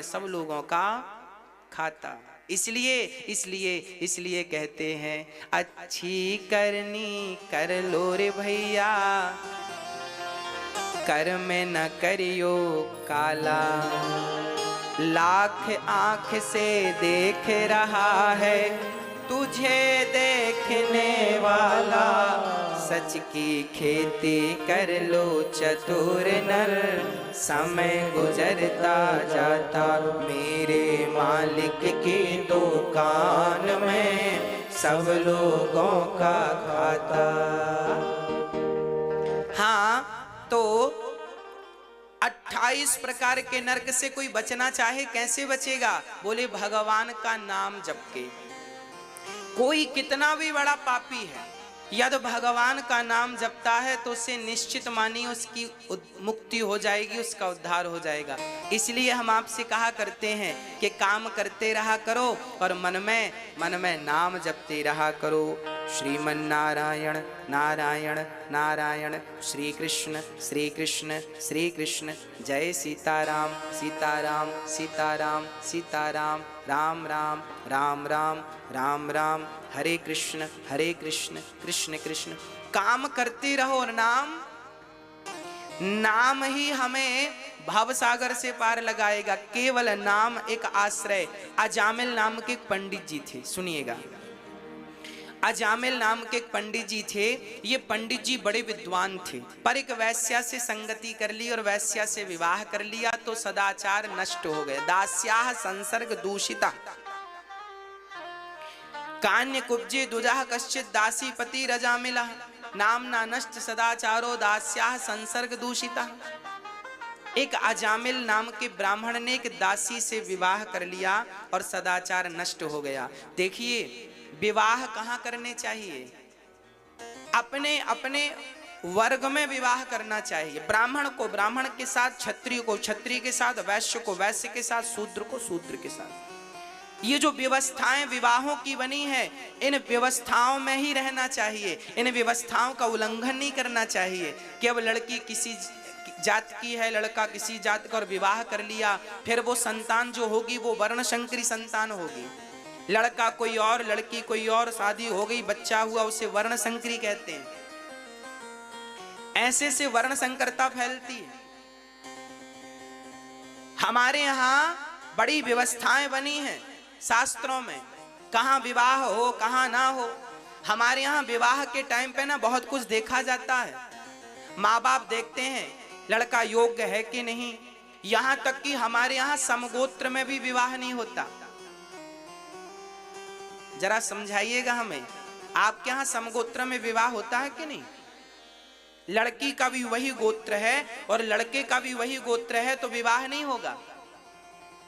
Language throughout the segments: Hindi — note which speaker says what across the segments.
Speaker 1: सब लोगों का खाता। इसलिए कहते हैं अच्छी करनी कर लो रे भैया, कर में न करियो काला। लाख आंख से देख रहा है तुझे देखने वाला, सच की खेती कर लो चतुर नर, समय गुजरता जाता मेरे मालिक की दुकान में सब लोगों का खाता। हाँ, तो 28 प्रकार के नरक से कोई बचना चाहे कैसे बचेगा? बोले भगवान का नाम जप के। कोई कितना भी बड़ा पापी है, यदि भगवान का नाम जपता है तो उससे निश्चित मानिए उसकी मुक्ति हो जाएगी, उसका उद्धार हो जाएगा। इसलिए हम आपसे कहा करते हैं कि काम करते रहा करो और मन में नाम जपते रहा करो। श्रीमन नारायण नारायण नारायण, श्री कृष्ण श्री कृष्ण श्री कृष्ण, जय सीताराम सीताराम सीताराम सीताराम, राम राम राम राम राम राम, हरे कृष्ण कृष्ण कृष्ण। काम करते रहो और नाम ही हमें भव सागर से पार लगाएगा। केवल नाम एक आश्रय। अजामिल नाम के एक पंडित जी थे, सुनिएगा। अजामिल नाम के एक पंडित जी थे। ये पंडित जी बड़े विद्वान थे, पर एक वैश्या से संगति कर ली और वैश्या से विवाह कर लिया तो सदाचार नष्ट हो गए। दास्याः संसर्ग दूषिता, कान्य कुब्जे दुजः कश्चित दासी पति रजामिलः, नामना नष्ट सदाचारो दास्याः संसर्ग दूषिता। एक अजामिल नाम के ब्राह्मण ने एक दासी से विवाह कर लिया और सदाचार नष्ट हो गया। देखिए, विवाह कहाँ करने चाहिए? अपने अपने वर्ग में विवाह करना चाहिए। ब्राह्मण को ब्राह्मण के साथ, क्षत्रिय को क्षत्रिय के साथ, वैश्य को वैश्य के साथ, शूद्र को शूद्र के साथ। ये जो व्यवस्थाएं विवाहों की बनी है, इन व्यवस्थाओं में ही रहना चाहिए। इन व्यवस्थाओं का उल्लंघन नहीं करना चाहिए कि अब लड़की किसी जात की है, लड़का किसी जात का और विवाह कर लिया, फिर वो संतान जो होगी वो वर्णशंकरी संतान होगी। लड़का कोई और लड़की कोई और, शादी हो गई, बच्चा हुआ, उसे वर्णशंकरी कहते हैं। ऐसे से वर्णशंकरता फैलती है। हमारे यहाँ बड़ी व्यवस्थाएं बनी हैं शास्त्रों में, कहाँ विवाह हो कहाँ ना हो। हमारे यहाँ विवाह के टाइम पे ना बहुत कुछ देखा जाता है। माँ बाप देखते हैं लड़का योग्य है कि नहीं। यहाँ तक कि हमारे यहाँ समगोत्र में भी विवाह नहीं होता। जरा समझाइएगा हमें, आपके यहाँ समगोत्र में विवाह होता है कि नहीं? लड़की का भी वही गोत्र है और लड़के का भी वही गोत्र है तो विवाह नहीं होगा।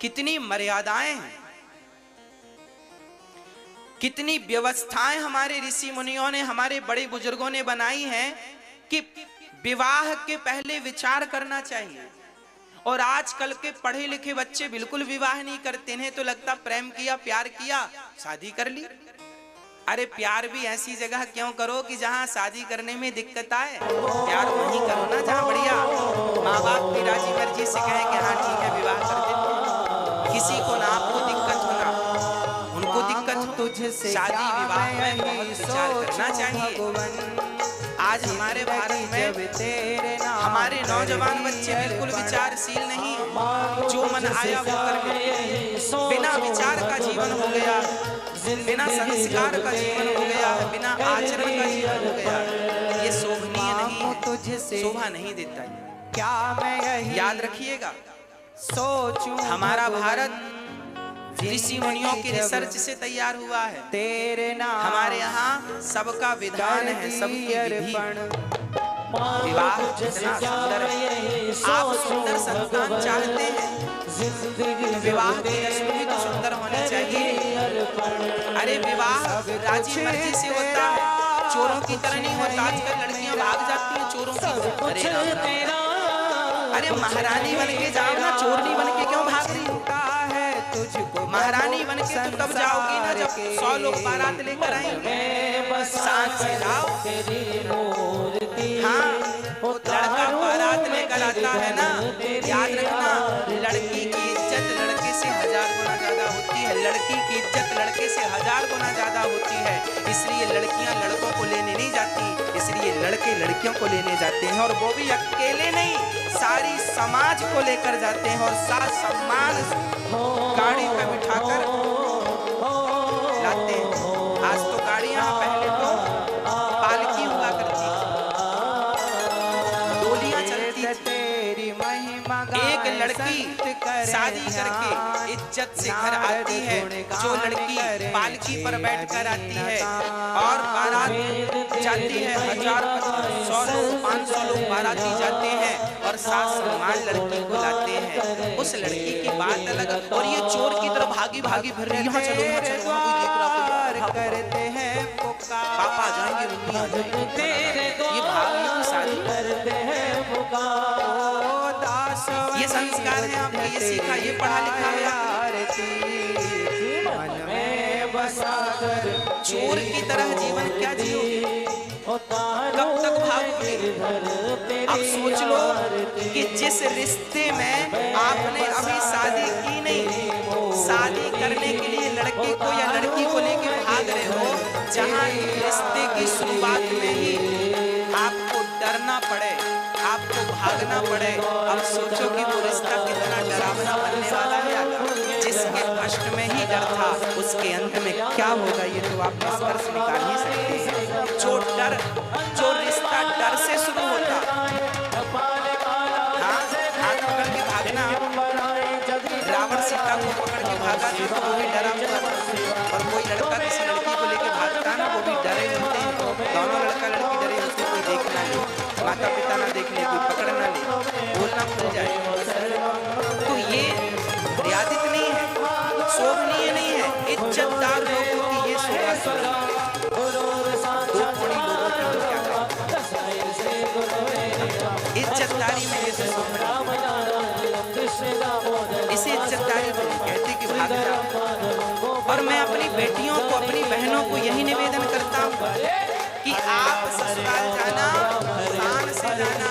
Speaker 1: कितनी मर्यादाएं हैं, कितनी व्यवस्थाएं हमारे ऋषि मुनियों ने, हमारे बड़े बुजुर्गों ने बनाई हैं कि विवाह के पहले विचार करना चाहिए। और आजकल के पढ़े लिखे बच्चे बिल्कुल विवाह नहीं करते हैं, तो लगता प्रेम किया प्यार किया शादी कर ली। अरे प्यार भी ऐसी जगह क्यों करो कि जहां शादी करने में दिक्कत आए। प्यार वहीं करो ना जहां बढ़िया माँ बाप की राजी मर्जी से कहें कि हाँ ठीक है विवाह कर देते। किसी को ना आपको दिक्कत होना, उनको दिक्कत तुझसे, शादी विवाह में बहुत विचार करना चाहिए। आज हमारे भारत में हमारे नौजवान बच्चे बिल्कुल विचारशील नहीं, जो मन आया वो कर लेते। बिना विचार का जीवन हो गया, बिना संस्कार का जीवन हो गया, बिना आचरण का जीवन हो गया। ये शोभनीय नहीं, तुझसे शोभा नहीं देता। क्या मैं याद रखिएगा, सोचूं हमारा भारत ऋषि मुनियों की रिसर्च से तैयार हुआ है। तेरे नाम हमारे यहाँ सबका विधान है, सबकी विधि। विवाह कितना सुंदर है। आप सुंदर संतान चाहते हैं, विवाह की रस्म भी तो सुंदर होनी चाहिए। अरे विवाह राजी मर्जी से होता है, चोरों की तरह नहीं होता। आजकल लड़कियां भाग जाती हैं चोरों की। अरे महारानी बन के जाओ ना, चोरनी बन के क्यों भाग रही होता है? तुझको महारानी बन के तो तब जाओगी ना जब 100 लोग बारात लेकर आएंगे। सांझ से जाओ। हाँ, लड़का बारात लेकर आता है ना, याद रखना लड़की की इज्जत लड़के 1000 गुना ज्यादा होती है। इसलिए लड़कियां लड़कों को लेने नहीं जाती, इसलिए लड़के लड़कियों को लेने जाते हैं, और वो भी अकेले नहीं, सारी समाज को लेकर जाते हैं और साथ सम्मान गाड़ी पे बिठाकर लाते हैं। आज तो गाड़ियां, पहले तो पालकी हुआ करती, डोलियां चलती थी। एक लड़की शादी करके इज्जत से घर आती है, जो लड़की पालकी पर बैठकर आती है और बारात जाती है, 1000, 100 लोग, 500 लोग बाराती जाते हैं और साथ सम्मान लड़की को लाते हैं। उस लड़की की बात अलग, और ये चोर की तरफ भागी भागी फिर रही, यहाँ चलो, यहाँ चलो, वहाँ कोई देख रहा, कोई करते हैं, पापा आ जाएंगे, मम्मी आ जाएंगे, ये भागी की शादी करते हैं। ये संस्कार है आपने, ये सीखा, ये पढ़ा लिखा है। चोर की तरह जीवन क्या जियोगे, कब तक भागोगे? अब सोच लो कि जिस रिश्ते में आपने अभी शादी की नहीं, शादी करने के लिए लड़के को या लड़की को लेकर भाग रहे हो, जहां रिश्ते की शुरुआत में ही आपको डरना पड़े, आपको भागना पड़े, अब सोचो कि वो रिश्ता कितना डरावना बनने वाला है। जिसके फर्स्ट में ही डर था, उसके अंत में क्या होगा ये तो आप निष्कर्ष निकाल ही सकते हैं। जो रिश्ता डर से शुरू होता, हाँ, हाथ पकड़ के भागना, रावण सीता को पकड़ के भागा था तो वो भी डरा हुआ था, और कोई लड़का किसी लड़की को लेकर भागता ना, वो भी डरे होते हैं। दोनों लड़का लड़की डरे होते, कोई देखना नहीं, माता पिता ना देख ले, कोई पकड़ ना ले, बोलना भूल जाए। तो ये मर्यादित नहीं है, शोभनीय नहीं है। इज्जतदार लोगों की ये शोभा, दो थोड़ी लोगों की क्या करें, इज्जतदारी में ये इसे इज्जतदारी कहते कि भाग जाओ। और मैं अपनी बेटियों को, अपनी बहनों को यही निवेदन करता हूँ कि आप ससुराल जाना, शान से जाना।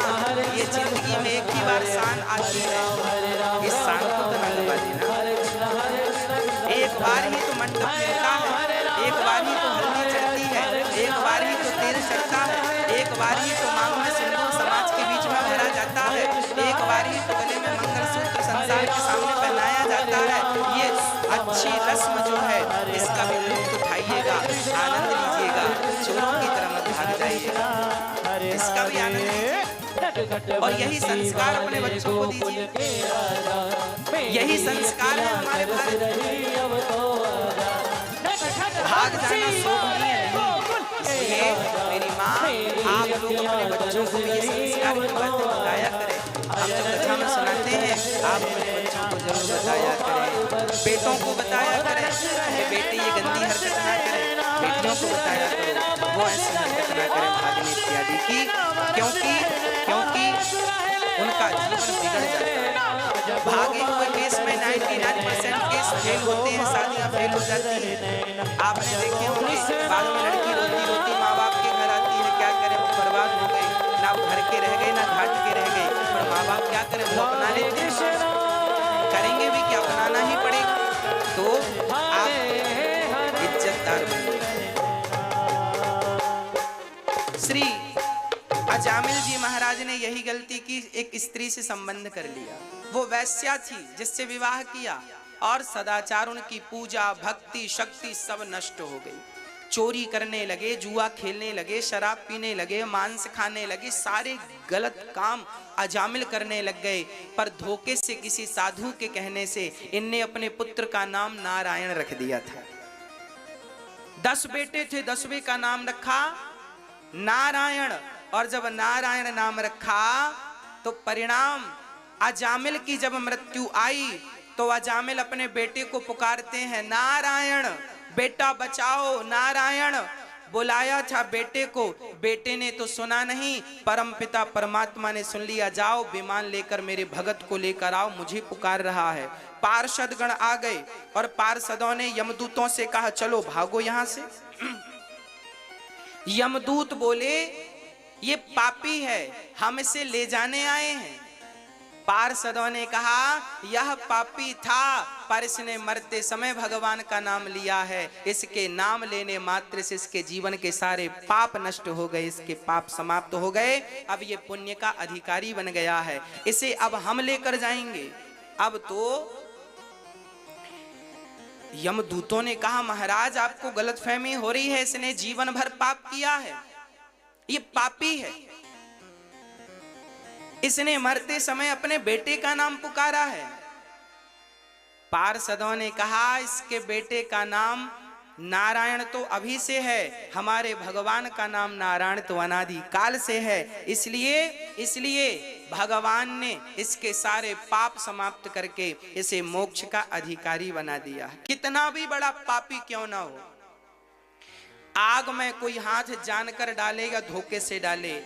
Speaker 1: ये जिंदगी में एक ही बार शान आती है, इस शान को तो न दबा देना। एक बार ही तो मंडप मिलता है, एक बार ही तो हल्दी चढ़ती है, एक बार ही तो तेल चढ़ता है, एक बार ही तो मांग में सिंदूर समाज के बीच में भरा जाता है, एक बार ही तो गले में मंगलसूत्र संसार के सामने पहनाया जाता है। ये अच्छी रस्म जो है, इसका भी लुत्फ उठाइएगा, आनंद लीजिएगा, चोरों की तरह मत भाग जाइएगा, इसका भी आनंद लीजिए। और यही संस्कार अपने बच्चों को दीजिए, यही संस्कार है हमारे भारत में। भाग जाना शोभनीय नहीं, इसलिए मेरी माँ, आप लोग अपने बच्चों को ये संस्कार की बात बताया करें। हम तो कथा में सुनाते हैं, आप अपने बच्चों को जरूर बताया करें, बेटों को बताया करें, बेटे ये गंदी हरकत ना करें, बेटियों को बताया करो वो ऐसी हरकत ना करें भागने इत्यादि की, क्योंकि उनका जीवन बिगड़ जाता है। भागे हुए केस में 99% केस फेल होते हैं, शादियां फेल हो जाती हैं। आपने देखे होंगे, बाद में लड़की रोती रोती माँ बाप के घर आती है, क्या करे, वो बर्बाद हो गई, ना घर के रह गए ना घाट के रह गए, पर माँ बाप क्या करें, वो अपना लेते हैं, करेंगे भी क्या, अपनाना ही पड़ेगा। तो आप इज्जतदार बनिए। श्री अजामिल जी महाराज ने यही गलती की, एक स्त्री से संबंध कर लिया, वो वैश्या थी जिससे विवाह किया, और सदाचार, उनकी पूजा भक्ति शक्ति सब नष्ट हो गई। चोरी करने लगे, जुआ खेलने लगे, शराब पीने लगे, मांस खाने लगे, सारे गलत काम अजामिल करने लग गए। पर धोखे से किसी साधु के कहने से इनने अपने पुत्र का नाम नारायण रख दिया था। 10 बेटे थे, 10वें का नाम रखा नारायण। और जब नारायण नाम रखा तो परिणाम, अजामिल की जब मृत्यु आई तो अजामिल अपने बेटे को पुकारते हैं, नारायण बेटा बचाओ। नारायण बुलाया था बेटे को, बेटे ने तो सुना नहीं, परम पिता परमात्मा ने सुन लिया, जाओ विमान लेकर मेरे भगत को लेकर आओ, मुझे पुकार रहा है। पार्षद गण आ गए और पार्षदों ने यमदूतों से कहा, चलो भागो यहां से। यमदूत बोले, ये पापी है, हम इसे ले जाने आए हैं। पार्षदों ने कहा यह पापी था, पर इसने मरते समय भगवान का नाम लिया है, इसके नाम लेने मात्र से इसके जीवन के सारे पाप नष्ट हो गए, इसके पाप समाप्त हो गए, अब ये पुण्य का अधिकारी बन गया है, इसे अब हम लेकर जाएंगे। अब तो यमदूतों ने कहा महाराज आपको गलतफहमी हो रही है, इसने जीवन भर पाप किया है, ये पापी है, इसने मरते समय अपने बेटे का नाम पुकारा है। पार्षदों ने कहा इसके बेटे का नाम नारायण तो अभी से है, हमारे भगवान का नाम नारायण तो अनादि काल से है, इसलिए भगवान ने इसके सारे पाप समाप्त करके इसे मोक्ष का अधिकारी बना दिया। कितना भी बड़ा पापी क्यों ना हो, आग में कोई हाथ जानकर डालेगा, धोखे से डाले,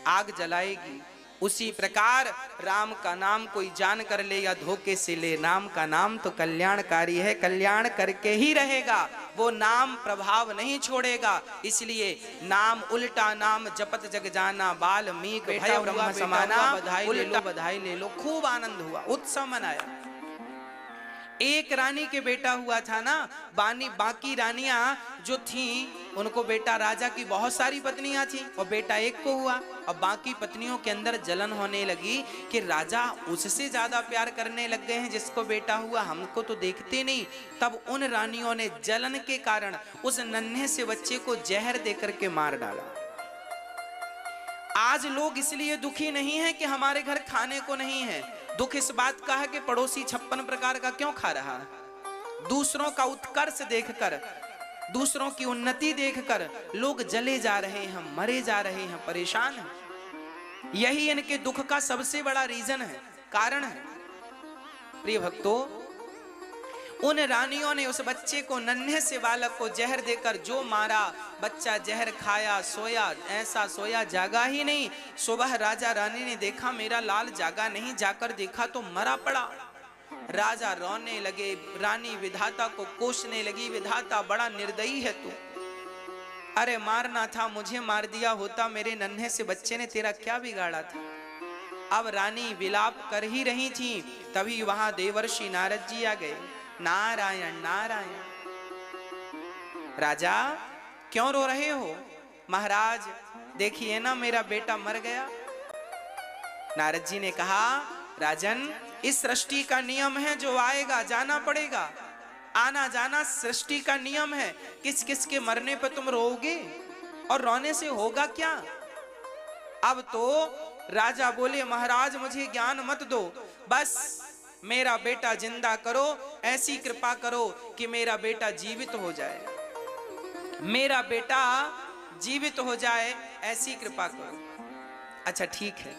Speaker 1: आग जलाएगी। उसी प्रकार राम का नाम कोई जान कर ले या धोखे से ले, नाम का नाम तो कल्याणकारी है, कल्याण करके ही रहेगा, वो नाम प्रभाव नहीं छोड़ेगा। इसलिए नाम उल्टा नाम जपत जग जाना, वाल्मीकि भय ब्रह्म समाना, बधाई ले लो। खूब आनंद हुआ, उत्सव मनाया। एक रानी के बेटा हुआ था ना, बाकी रानियां जो थीं उनको बेटा, राजा की बहुत सारी पत्नियां थीं और बेटा एक को हुआ, और बाकी पत्नियों के अंदर जलन होने लगी कि राजा उससे ज्यादा प्यार करने लग गए हैं जिसको बेटा हुआ, हमको तो देखते नहीं। तब उन रानियों ने जलन के कारण उस नन्हे से बच्चे को जहर देकर के मार डाला। आज लोग इसलिए दुखी नहीं है कि हमारे घर खाने को नहीं है, दुख इस बात का है कि पड़ोसी 56 प्रकार का क्यों खा रहा है। दूसरों का उत्कर्ष देखकर, दूसरों की उन्नति देखकर लोग जले जा रहे हैं, मरे जा रहे हैं, परेशान हैं। यही इनके दुख का सबसे बड़ा रीजन है, कारण है। प्रिय भक्तों, उन रानियों ने उस बच्चे को, नन्हे से बालक को जहर देकर जो मारा, बच्चा जहर खाया, सोया, ऐसा सोया जागा ही नहीं। सुबह राजा रानी ने देखा मेरा लाल जागा नहीं, जाकर देखा तो मरा पड़ा। राजा रोने लगे, रानी विधाता को कोसने लगी, विधाता बड़ा निर्दयी है तू, अरे मारना था मुझे मार दिया होता, मेरे नन्हे से बच्चे ने तेरा क्या बिगाड़ा था। अब रानी विलाप कर ही रही थी, तभी वहां देवर्षि नारद जी आ गए। नारायण नारायण। राजा क्यों रो रहे हो? महाराज देखिए ना मेरा बेटा मर गया। नारद जी ने कहा राजन, इस सृष्टि का नियम है, जो आएगा जाना पड़ेगा, आना जाना सृष्टि का नियम है। किस किस के मरने पर तुम रोओगे, और रोने से होगा क्या। अब तो राजा बोले महाराज मुझे ज्ञान मत दो, बस मेरा बेटा जिंदा करो, ऐसी कृपा करो कि मेरा बेटा जीवित हो जाए, मेरा बेटा जीवित हो जाए, ऐसी कृपा करो। अच्छा ठीक है।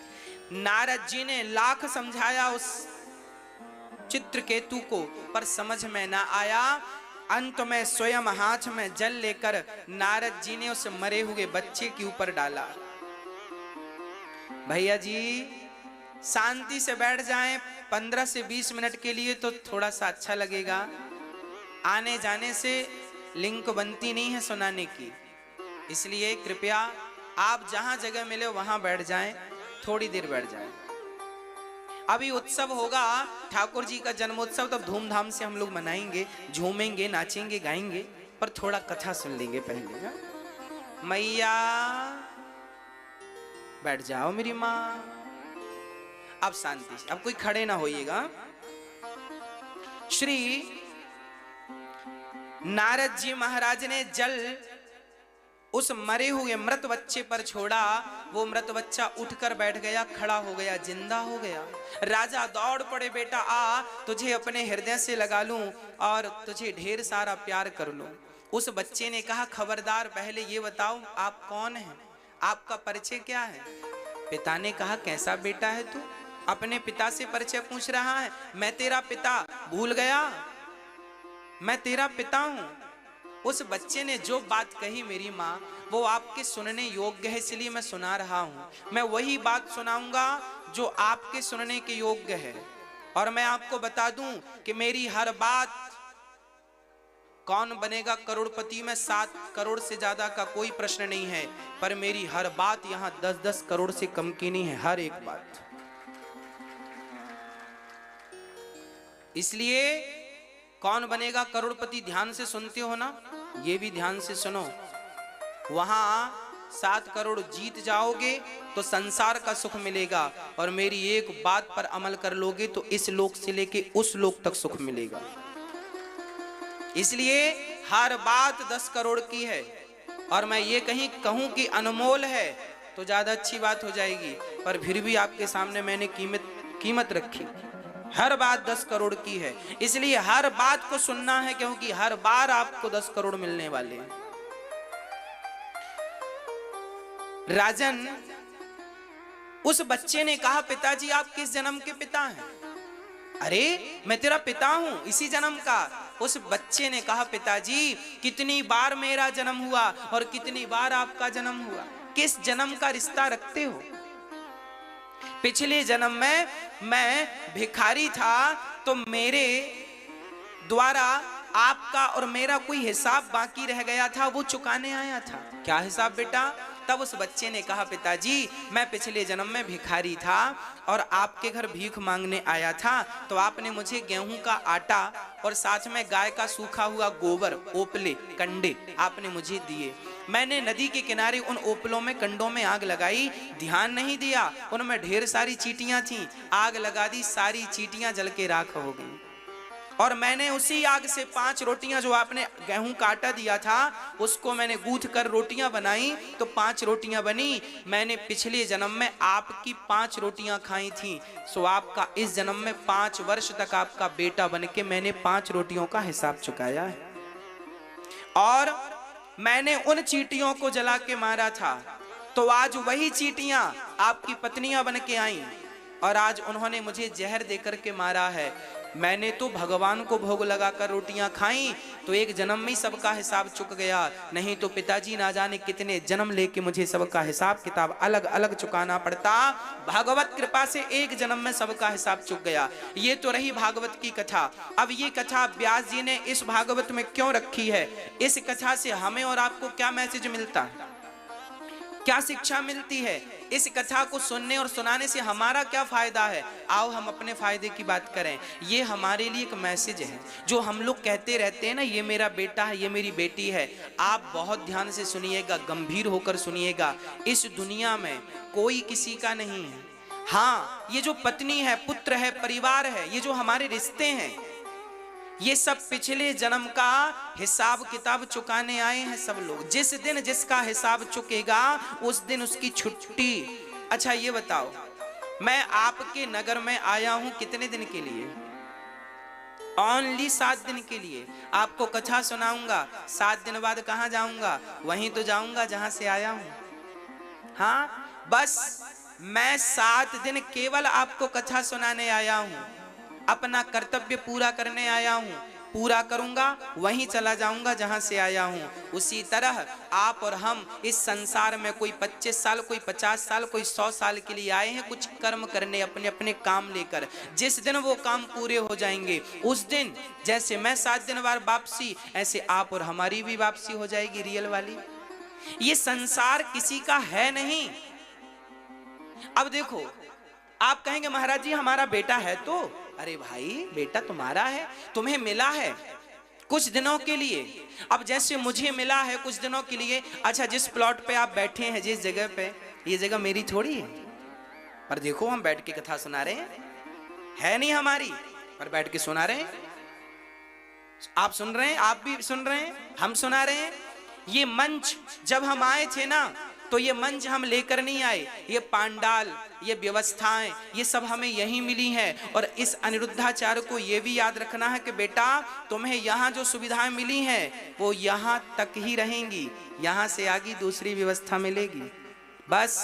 Speaker 1: नारद जी ने लाख समझाया उस चित्रकेतु को, पर समझ में ना आया। अंत में स्वयं हाथ में जल लेकर नारद जी ने उस मरे हुए बच्चे के ऊपर डाला। भैया जी शांति से बैठ जाएं, 15 से 20 मिनट के लिए तो थोड़ा सा अच्छा लगेगा। आने जाने से लिंक बनती नहीं है सुनाने की, इसलिए कृपया आप जहां जगह मिले वहां बैठ जाएं, थोड़ी देर बैठ जाएं। अभी उत्सव होगा, ठाकुर जी का जन्मोत्सव, तब धूमधाम से हम लोग मनाएंगे, झूमेंगे, नाचेंगे, गाएंगे, पर थोड़ा कथा सुन लेंगे पहले। मैया बैठ जाओ मेरी माँ। अब शांति से, अब कोई खड़े ना होइएगा। श्री नारद जी महाराज ने जल उस मरे हुए मृत बच्चे पर छोड़ा। वो मृत बच्चा उठकर बैठ गया, खड़ा हो गया, जिंदा हो गया। राजा दौड़ पड़े, बेटा आ, तुझे अपने हृदय से लगा लूं और तुझे ढेर सारा प्यार कर लूं। उस बच्चे ने कहा खबरदार, पहले ये बताओ आप कौन हैं, आपका परिचय क्या है। पिता ने कहा कैसा बेटा है तू, अपने पिता से परिचय पूछ रहा है। मैं तेरा पिता भूल गया, मैं तेरा पिता हूं। उस बच्चे ने जो बात कही मेरी माँ, वो आपके सुनने योग्य है, इसलिए मैं सुना रहा हूं। मैं वही बात सुनाऊंगा जो आपके सुनने के योग्य है। और मैं आपको बता दूं कि मेरी हर बात, कौन बनेगा करोड़पति में 7 करोड़ से ज्यादा का कोई प्रश्न नहीं है, पर मेरी हर बात यहाँ 10-10 करोड़ से कम की नहीं है, हर एक बात। इसलिए कौन बनेगा करोड़पति, ध्यान से सुनते हो ना, ये भी ध्यान से सुनो। वहां 7 करोड़ जीत जाओगे तो संसार का सुख मिलेगा, और मेरी एक बात पर अमल कर लोगे तो इस लोक से लेके उस लोक तक सुख मिलेगा। इसलिए हर बात 10 करोड़ की है, और मैं ये कहीं कहूं कि अनमोल है तो ज्यादा अच्छी बात हो जाएगी, पर फिर भी आपके सामने मैंने कीमत रखी। हर बात 10 करोड़ की है, इसलिए हर बात को सुनना है, क्योंकि हर बार आपको 10 करोड़ मिलने वाले हैं। राजन, उस बच्चे ने कहा, पिताजी आप किस जन्म के पिता हैं? अरे मैं तेरा पिता हूं, इसी जन्म का। उस बच्चे ने कहा, पिताजी कितनी बार मेरा जन्म हुआ और कितनी बार आपका जन्म हुआ, किस जन्म का रिश्ता रखते हो? पिछले जन्म में मैं भिखारी था, तो मेरे द्वारा आपका और मेरा कोई हिसाब बाकी रह गया था, वो चुकाने आया था। क्या हिसाब बेटा? तब उस बच्चे ने कहा, पिताजी मैं पिछले जन्म में भिखारी था और आपके घर भीख मांगने आया था, तो आपने मुझे गेहूं का आटा और साथ में गाय का सूखा हुआ गोबर, ओपले, कंडे आपने मुझे दिए। मैंने नदी के किनारे उन ओपलों में, कंडों में आग लगाई, ध्यान नहीं दिया, उनमें ढेर सारी चींटियां थीं, आग लगा दी, सारी चींटियां जल के राख हो गई। और मैंने उसी आग से 5 रोटियां, जो आपने गेहूं का आटा दिया था उसको मैंने गूंथ कर रोटियां बनाई, तो 5 रोटियां बनी। मैंने पिछले जन्म में आपकी 5 रोटियां खाई थी, सो आपका इस जन्म में 5 वर्ष तक आपका बेटा बनके मैंने 5 रोटियों का हिसाब चुकाया है। और मैंने उन चींटियों को जला के मारा था, तो आज वही चींटियां आपकी पत्नियां बन के आई, और आज उन्होंने मुझे जहर देकर के मारा है। मैंने तो भगवान को भोग लगाकर रोटियां खाई, तो एक जन्म में ही सबका हिसाब चुक गया, नहीं तो पिताजी ना जाने कितने जन्म लेके मुझे सबका हिसाब किताब अलग अलग चुकाना पड़ता। भगवत कृपा से एक जन्म में सबका हिसाब चुक गया। ये तो रही भागवत की कथा। अब ये कथा व्यास जी ने इस भागवत में क्यों रखी है? इस कथा से हमें और आपको क्या मैसेज मिलता है, क्या शिक्षा मिलती है? इस कथा को सुनने और सुनाने से हमारा क्या फायदा है? आओ हम अपने फायदे की बात करें। ये हमारे लिए एक मैसेज है। जो हम लोग कहते रहते हैं ना, ये मेरा बेटा है, ये मेरी बेटी है, आप बहुत ध्यान से सुनिएगा, गंभीर होकर सुनिएगा। इस दुनिया में कोई किसी का नहीं है। हाँ, ये जो पत्नी है, पुत्र है, परिवार है, ये जो हमारे रिश्ते हैं, ये सब पिछले जन्म का हिसाब किताब चुकाने आए हैं सब लोग। जिस दिन जिसका हिसाब चुकेगा उस दिन उसकी छुट्टी। अच्छा ये बताओ, मैं आपके नगर में आया हूं कितने दिन के लिए? ओनली 7 दिन के लिए। आपको कथा सुनाऊंगा, 7 दिन बाद कहां जाऊंगा? वहीं तो जाऊंगा जहां से आया हूं। हाँ, बस मैं 7 दिन केवल आपको कथा सुनाने आया हूं, अपना कर्तव्य पूरा करने आया हूं, पूरा करूंगा, वहीं चला जाऊंगा जहां से आया हूं। उसी तरह आप और हम इस संसार में कोई 25 साल, कोई 50 साल, कोई 100 साल के लिए आए हैं, कुछ कर्म करने, अपने अपने काम लेकर। जिस दिन वो काम पूरे हो जाएंगे उस दिन, जैसे मैं 7 दिन बाद वापसी, ऐसे आप और हमारी भी वापसी हो जाएगी, रियल वाली। ये संसार किसी का है नहीं। अब देखो, आप कहेंगे महाराज जी हमारा बेटा है तो, अरे भाई बेटा तुम्हारा है, तुम्हें मिला है कुछ दिनों के लिए। अब जैसे मुझे मिला है कुछ दिनों के लिए, अच्छा जिस प्लॉट पे आप बैठे हैं, जिस जगह पे, ये जगह मेरी थोड़ी है, पर देखो हम बैठ के कथा सुना रहे हैं, है नहीं हमारी, पर बैठ के सुना रहे हैं। आप सुन रहे हैं, आप भी सुन रहे हैं, हम सुना रहे हैं। ये मंच जब हम आए थे ना, तो ये मंच हम लेकर नहीं आए, ये पांडाल, ये व्यवस्थाएं, ये सब हमें यहीं मिली हैं। और इस अनिरुद्धाचार्य को ये भी याद रखना है कि बेटा तुम्हें यहाँ जो सुविधाएं मिली हैं वो यहाँ तक ही रहेंगी, यहाँ से आगे दूसरी व्यवस्था मिलेगी। बस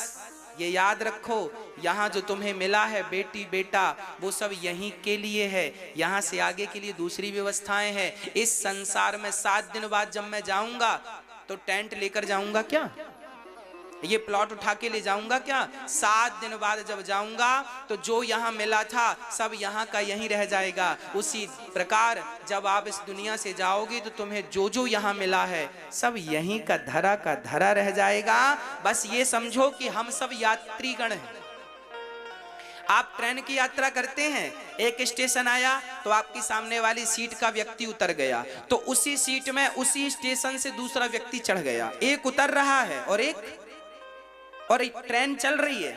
Speaker 1: ये याद रखो, यहाँ जो तुम्हें मिला है बेटी बेटा, वो सब यहीं के लिए है, यहाँ से आगे के लिए दूसरी व्यवस्थाएं हैं। इस संसार में 7 दिन बाद जब मैं जाऊंगा तो टेंट लेकर जाऊंगा क्या? ये प्लॉट उठा के ले जाऊंगा क्या? 7 दिन बाद जब जाऊंगा तो जो यहाँ मिला था सब यहाँ का यहीं रह जाएगा। उसी प्रकार जब आप इस दुनिया से जाओगे तो तुम्हें जो जो यहाँ मिला है सब यहीं का धरा रह जाएगा। बस ये समझो कि हम सब यात्रीगण हैं। आप ट्रेन की यात्रा करते हैं, एक स्टेशन आया तो आपकी सामने वाली सीट का व्यक्ति उतर गया, तो उसी सीट में उसी स्टेशन से दूसरा व्यक्ति चढ़ गया। एक उतर रहा है और एक ट्रेन चल रही है,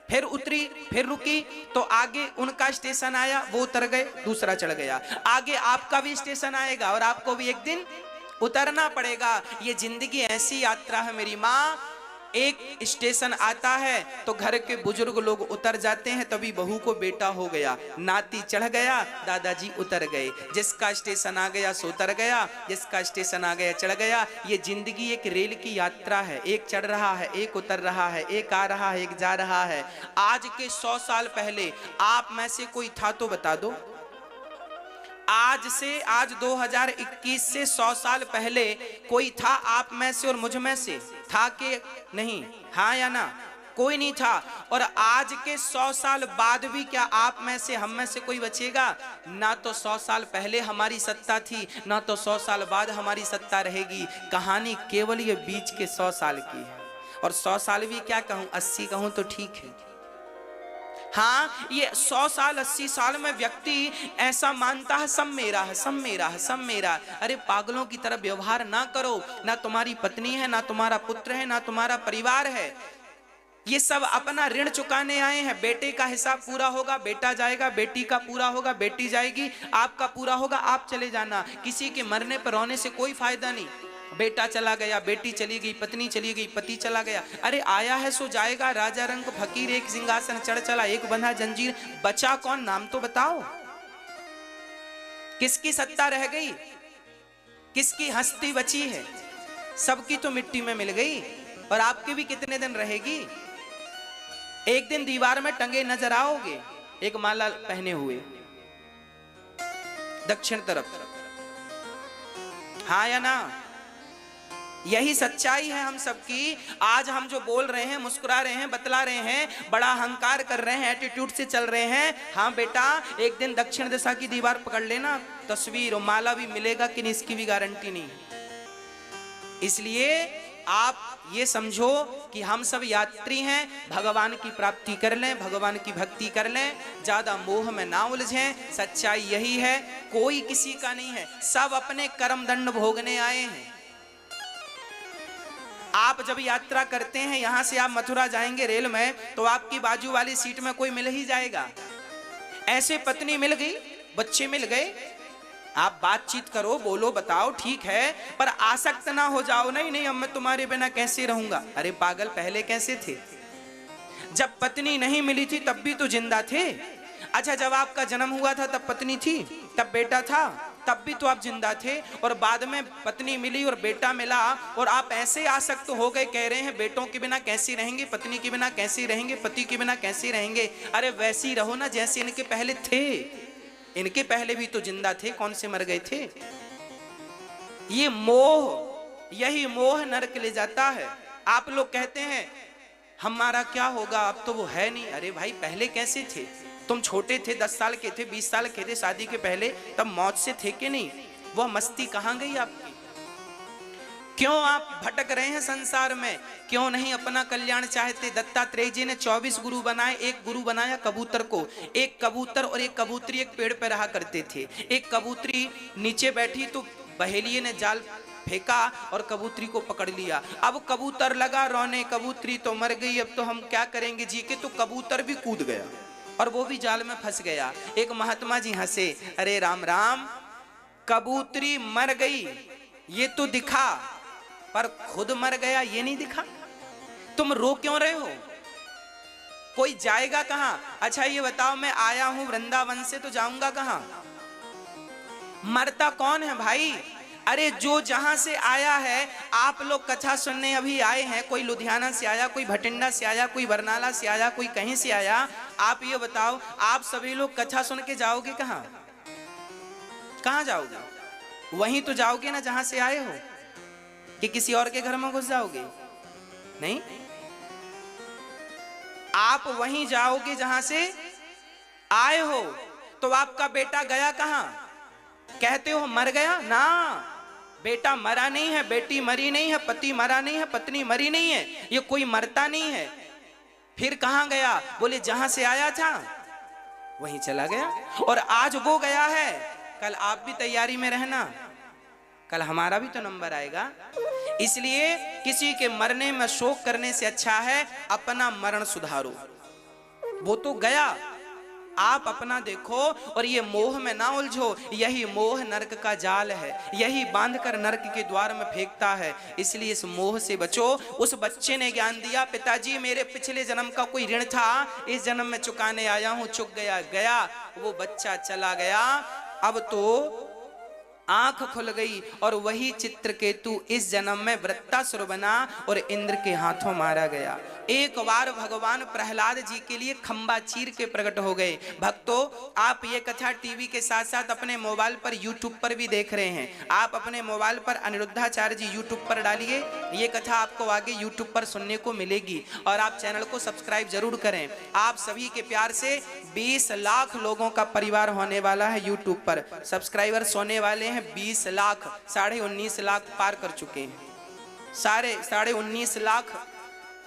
Speaker 1: फिर उतरी फिर रुकी, तो आगे उनका स्टेशन आया, वो उतर गए, दूसरा चढ़ गया। आगे आपका भी स्टेशन आएगा और आपको भी एक दिन उतरना पड़ेगा। ये जिंदगी ऐसी यात्रा है मेरी माँ। एक स्टेशन आता है तो घर के बुजुर्ग लोग उतर जाते हैं, तभी बहू को बेटा हो गया, नाती चढ़ गया, दादाजी उतर गए। जिसका स्टेशन आ गया सो उतर गया, जिसका स्टेशन आ गया चढ़ गया। ये जिंदगी एक रेल की यात्रा है, एक चढ़ रहा है, एक उतर रहा है, एक आ रहा है, एक जा रहा है। आज के 100 साल पहले आप में से कोई था तो बता दो। आज 2021 से 100 साल पहले कोई था आप में से और मुझ में से? था कि नहीं? हाँ या ना? कोई नहीं था। और आज के 100 साल बाद भी क्या आप में से हम में से कोई बचेगा? ना तो 100 साल पहले हमारी सत्ता थी, ना तो 100 साल बाद हमारी सत्ता रहेगी। कहानी केवल ये बीच के 100 साल की है। और 100 साल भी क्या कहूं, 80 कहूं तो ठीक है। हाँ, ये 100 साल 80 साल में व्यक्ति ऐसा मानता है सब मेरा है, सब मेरा है, सब मेरा। अरे पागलों की तरह व्यवहार ना करो। ना तुम्हारी पत्नी है, ना तुम्हारा पुत्र है, ना तुम्हारा परिवार है। ये सब अपना ऋण चुकाने आए हैं। बेटे का हिसाब पूरा होगा, बेटा जाएगा, बेटी का पूरा होगा, बेटी जाएगी, आपका पूरा होगा, आप चले जाना। किसी के मरने पर रोने से कोई फायदा नहीं। बेटा चला गया, बेटी चली गई, पत्नी चली गई, पति चला गया। अरे आया है सो जाएगा। राजा रंग फकीर एक सिंहासन चढ़ चला, एक बंधा जंजीर, बचा कौन? नाम तो बताओ। किसकी सत्ता रह गई? किसकी हस्ती बची है? सबकी तो मिट्टी में मिल गई। और आपकी भी कितने दिन रहेगी? एक दिन दीवार में टंगे नजर आओगे, एक माला पहने हुए दक्षिण तरफ। हाँ या ना? यही सच्चाई है हम सबकी। आज हम जो बोल रहे हैं, मुस्कुरा रहे हैं, बतला रहे हैं, बड़ा अहंकार कर रहे हैं, एटीट्यूड से चल रहे हैं। हाँ बेटा, एक दिन दक्षिण दिशा की दीवार पकड़ लेना, तस्वीर और माला भी मिलेगा कि नहीं इसकी भी गारंटी नहीं। इसलिए आप ये समझो कि हम सब यात्री हैं, भगवान की प्राप्ति कर लें, भगवान की भक्ति कर लें, ज्यादा मोह में ना उलझें। सच्चाई यही है, कोई किसी का नहीं है, सब अपने कर्म दंड भोगने आए हैं। आप जब यात्रा करते हैं, यहां से आप मथुरा जाएंगे रेल में, तो आपकी बाजू वाली सीट में कोई मिल ही जाएगा। ऐसे पत्नी मिल गई, बच्चे मिल गए, आप बातचीत करो, बोलो, बताओ, ठीक है, पर आसक्त ना हो जाओ। नहीं नहीं, अब मैं तुम्हारे बिना कैसे रहूंगा। अरे पागल, पहले कैसे थे? जब पत्नी नहीं मिली थी तब भी तो जिंदा थे। अच्छा, जब आपका जन्म हुआ था तब पत्नी थी, तब बेटा था, तब भी तो आप जिंदा थे। और बाद में पत्नी मिली और बेटा मिला, और आप ऐसे आसक्त हो गए, कह रहे हैं बेटों के बिना कैसे रहेंगे, पत्नी के बिना कैसे रहेंगे, पति के बिना कैसे रहेंगे। अरे वैसे ही रहो ना जैसे इनके पहले थे। इनके पहले भी तो जिंदा थे, कौन से मर गए थे? ये मोह, यही मोह नरक ले जाता है। आप लोग कहते हैं हमारा क्या होगा, अब तो वो है नहीं। अरे भाई, पहले कैसे थे? तुम छोटे थे, 10 साल के थे, 20 साल के थे शादी के पहले, तब मौत से थे कि नहीं? वह मस्ती कहां गई आपकी? क्यों आप भटक रहे हैं संसार में? क्यों नहीं अपना कल्याण चाहते? दत्तात्रेय जी ने 24 गुरु बनाए, एक गुरु बनाया कबूतर को। एक कबूतर और एक कबूतरी एक पेड़ पर रहा करते थे। एक कबूतरी नीचे बैठी तो बहेलिये ने जाल फेंका और कबूतरी को पकड़ लिया। अब कबूतर लगा रोने, कबूतरी तो मर गई, अब तो हम क्या करेंगे जी के। तो कबूतर भी कूद गया और वो भी जाल में फंस गया। एक महात्मा जी हंसे, अरे राम राम, कबूतरी मर गई ये तो दिखा, पर खुद मर गया ये नहीं दिखा। तुम रो क्यों रहे हो? कोई जाएगा कहां? अच्छा ये बताओ, मैं आया हूं वृंदावन से तो जाऊंगा कहां? मरता कौन है भाई? अरे जो जहां से आया है, आप लोग कथा सुनने अभी आए हैं, कोई लुधियाना से आया, कोई भटिंडा से आया, कोई बरनाला से आया, कोई कहीं से आया। आप ये बताओ, आप सभी लोग कथा सुन के जाओगे कहां? कहां जाओगे? वहीं तो जाओगे ना जहां से आए हो, कि किसी और के घर में घुस जाओगे? नहीं, आप वहीं जाओगे जहां से आए हो। तो आपका बेटा गया कहां? कहते हो मर गया ना, बेटा मरा नहीं है, बेटी मरी नहीं है, पति मरा नहीं है, पत्नी मरी नहीं है, ये कोई मरता नहीं है। फिर कहां गया? बोले जहां से आया था वहीं चला गया। और आज वो गया है, कल आप भी तैयारी में रहना, कल हमारा भी तो नंबर आएगा। इसलिए किसी के मरने में शोक करने से अच्छा है अपना मरण सुधारो। वो तो गया, आप अपना देखो और ये मोह में ना उलझो। यही मोह नरक का जाल है, यही बांधकर नरक के द्वार में फेंकता है। इसलिए इस मोह से बचो। उस बच्चे ने ज्ञान दिया, पिताजी मेरे पिछले जन्म का कोई ऋण था, इस जन्म में चुकाने आया हूं, चुक गया। गया वो बच्चा, चला गया। अब तो आंख खुल गई और वही चित्रकेतु इस जन्म में वृत्तासुर बना और इंद्र के हाथों मारा गया। एक बार भगवान प्रहलाद जी के लिए खंबा चीर के प्रकट हो गए। भक्तों, आप ये कथा टीवी के साथ साथ अपने मोबाइल पर यूट्यूब पर भी देख रहे हैं। आप अपने मोबाइल पर अनिरुद्धाचार्य जी यूट्यूब पर डालिए, ये कथा आपको आगे यूट्यूब पर सुनने को मिलेगी। और आप चैनल को सब्सक्राइब जरूर करें। आप सभी के प्यार से 20 लाख लोगों का परिवार होने वाला है यूट्यूब पर। सब्सक्राइबर्स होने वाले हैं 20 लाख, 19.5 लाख पार कर चुके हैं। 19.5 लाख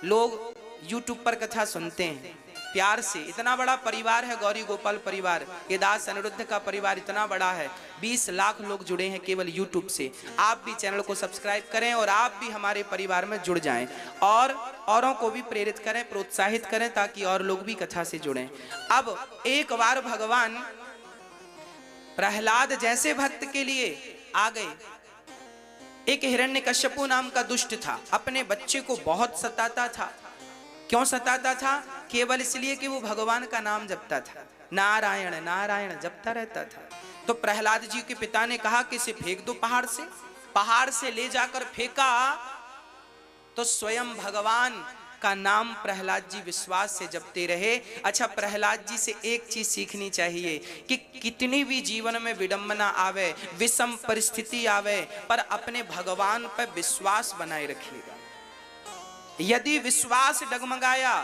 Speaker 1: लोग यूट्यूब पर कथा सुनते हैं प्यार से। इतना बड़ा परिवार है गौरी गोपाल परिवार, ये दास अनिरुद्ध का परिवार इतना बड़ा है। 20 लाख लोग जुड़े हैं केवल यूट्यूब से। आप भी चैनल को सब्सक्राइब करें और आप भी हमारे परिवार में जुड़ जाएं और औरों को भी प्रेरित करें, प्रोत्साहित करें, ताकि और लोग भी कथा से जुड़ें। अब एक बार भगवान प्रहलाद जैसे भक्त के लिए आ गए। एक हिरण्यकश्यपु नाम का दुष्ट था, अपने बच्चे को बहुत सताता था। क्यों सताता था? केवल इसलिए कि वो भगवान का नाम जपता था, नारायण नारायण जपता रहता था। तो प्रहलाद जी के पिता ने कहा कि इसे फेंक दो पहाड़ से। पहाड़ से ले जाकर फेंका तो स्वयं भगवान का नाम प्रहलाद जी विश्वास से जपते रहे। अच्छा, प्रहलाद जी से एक चीज सीखनी चाहिए कि कितनी भी जीवन में विडंबना आवे, विषम परिस्थिति आवे, पर अपने भगवान पर विश्वास बनाए रखिएगा। यदि विश्वास डगमगाया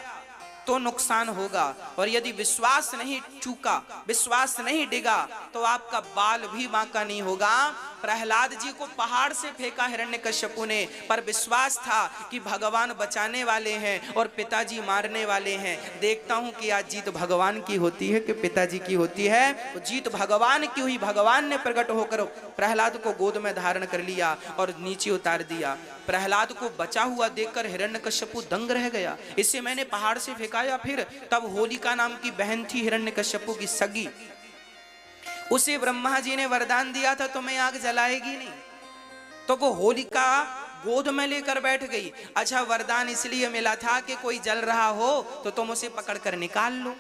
Speaker 1: तो नुकसान होगा, और यदि विश्वास नहीं चूका, विश्वास नहीं डिगा, तो आपका बाल भी बांका नहीं होगा। प्रहलाद जी को पहाड़ से फेंका हिरण्यकश्यपु ने, पर विश्वास था कि भगवान बचाने वाले हैं और पिताजी मारने वाले हैं। देखता हूं कि आज जीत भगवान की होती है कि पिताजी की होती है। तो जीत भगवान की हुई। भगवान ने प्रकट होकर प्रहलाद को गोद में धारण कर लिया और नीचे उतार दिया। प्रहलाद को बचा हुआ देखकर हिरण्यकश्यपु दंग रह गया। इसे मैंने पहाड़ से फेंका या फिर? तब होलिका नाम की बहन थी हिरण्यकश्यपु की सगी, उसे ब्रह्मा जी ने वरदान दिया था तुम्हें आग जलाएगी नहीं, तो वो होलिका गोद में लेकर बैठ गई। अच्छा, वरदान इसलिए मिला था कि कोई जल रहा हो तो तुम उसे पकड़कर निकाल लो,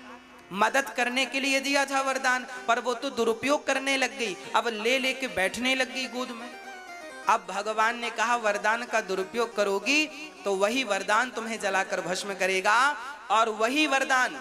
Speaker 1: मदद करने के लिए दिया था वरदान, पर वो तो दुरुपयोग करने लग गई। अब ले लेके बैठने लग गई गोद में। अब भगवान ने कहा वरदान का दुरुपयोग करोगी तो वही वरदान तुम्हें जलाकर भस्म करेगा, और वही वरदान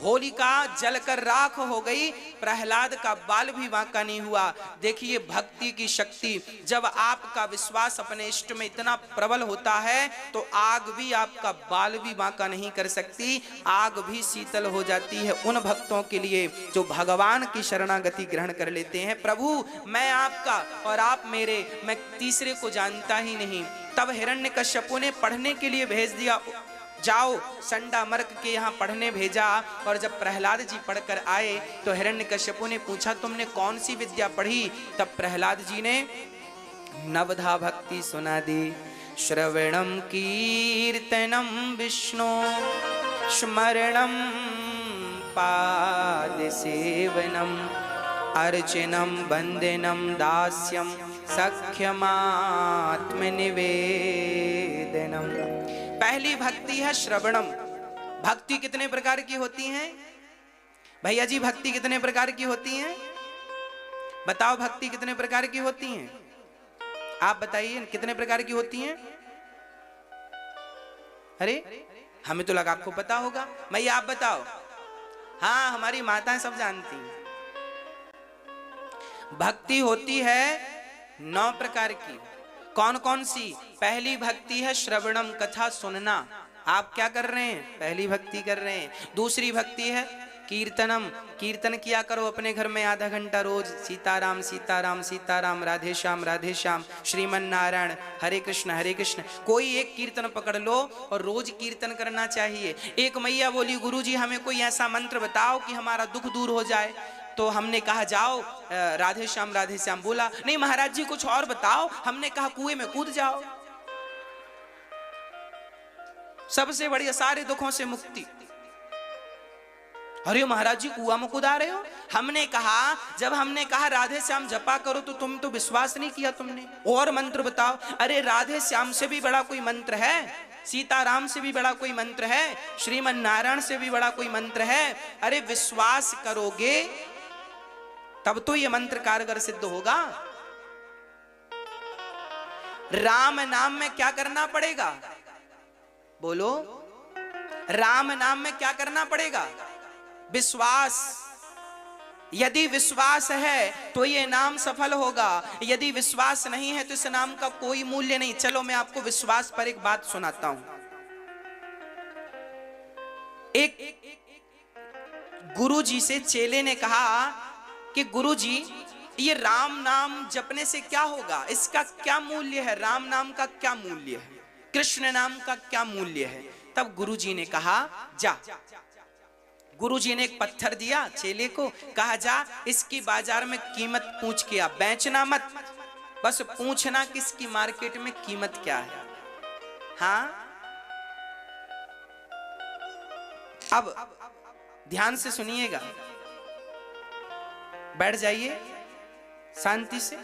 Speaker 1: होलिका जलकर राख हो गई। प्रहलाद का बाल भी बांका नहीं हुआ। देखिए भक्ति की शक्ति, जब आपका विश्वास अपने इष्ट में इतना प्रबल होता है तो आग भी आपका बाल भी बांका नहीं कर सकती, आग भी शीतल हो जाती है उन भक्तों के लिए जो भगवान की शरणागति ग्रहण कर लेते हैं। प्रभु मैं आपका और आप मेरे, मैं तीसरे को जानता ही नहीं। तब हिरण्यकश्यपु ने पढ़ने के लिए भेज दिया, जाओ संडा मर्क के यहाँ पढ़ने भेजा। और जब प्रहलाद जी पढ़कर आए तो हिरण्यकश्यपु ने पूछा तुमने कौन सी विद्या पढ़ी? तब प्रहलाद जी ने नवधा भक्ति सुना दी। श्रवणम कीर्तनम विष्णु स्मरणम पाद सेवनम अर्चनम वंदनम दास्यम सख्यमात्म निवेदनम। पहली भक्ति है श्रवणम। भक्ति कितने प्रकार की होती हैं भैया जी? भक्ति कितने प्रकार की होती हैं? बताओ भक्ति कितने प्रकार की होती हैं? आप बताइए कितने प्रकार की होती हैं? अरे हमें तो लगा आपको पता होगा। भैया आप बताओ। हाँ, हमारी माताएं सब जानती हैं। भक्ति होती है 9 प्रकार की। कौन कौन सी? पहली भक्ति है श्रवणम, कथा सुनना। आप क्या कर रहे हैं? पहली भक्ति कर रहे हैं। दूसरी भक्ति है कीर्तनम, कीर्तन किया करो अपने घर में आधा घंटा रोज, सीताराम सीताराम सीताराम, राधे श्याम श्रीमन नारायण, हरे कृष्ण। कोई एक कीर्तन पकड़ लो और रोज कीर्तन करना चाहिए। एक मैया बोली गुरुजी हमें कोई ऐसा मंत्र बताओ कि हमारा दुख दूर हो जाए। तो हमने कहा जाओ राधे श्याम। बोला नहीं महाराज जी कुछ और बताओ। हमने कहा कुएं में कूद जाओ, सबसे बढ़िया सारे दुखों से मुक्ति। अरे महाराज जी कुआं में कूदा रहे हो। हमने कहा जब हमने कहा राधे श्याम जपा करो तो तुम तो विश्वास नहीं किया तुमने, और मंत्र बताओ। अरे राधे श्याम से भी बड़ा कोई मंत्र है, सीताराम से भी बड़ा कोई मंत्र है, श्रीमन नारायण से भी बड़ा कोई मंत्र है। अरे विश्वास करोगे तब तो ये मंत्र कारगर सिद्ध होगा। राम नाम में क्या करना पड़ेगा? बोलो, राम नाम में क्या करना पड़ेगा? विश्वास। यदि विश्वास है तो ये नाम सफल होगा, यदि विश्वास नहीं है तो इस नाम का कोई मूल्य नहीं। चलो मैं आपको विश्वास पर एक बात सुनाता हूं। एक गुरुजी से चेले ने कहा कि गुरुजी ये राम नाम जपने से क्या होगा, इसका क्या मूल्य है, राम नाम का क्या मूल्य है, कृष्ण नाम का क्या मूल्य है? तब गुरुजी ने कहा जा। गुरुजी ने एक पत्थर दिया चेले को, कहा जा इसकी बाजार में कीमत पूछ के आ, बेचना मत, बस पूछना कि इसकी मार्केट में कीमत क्या है। हाँ अब ध्यान से सुनिएगा, बैठ जाइए शांति से।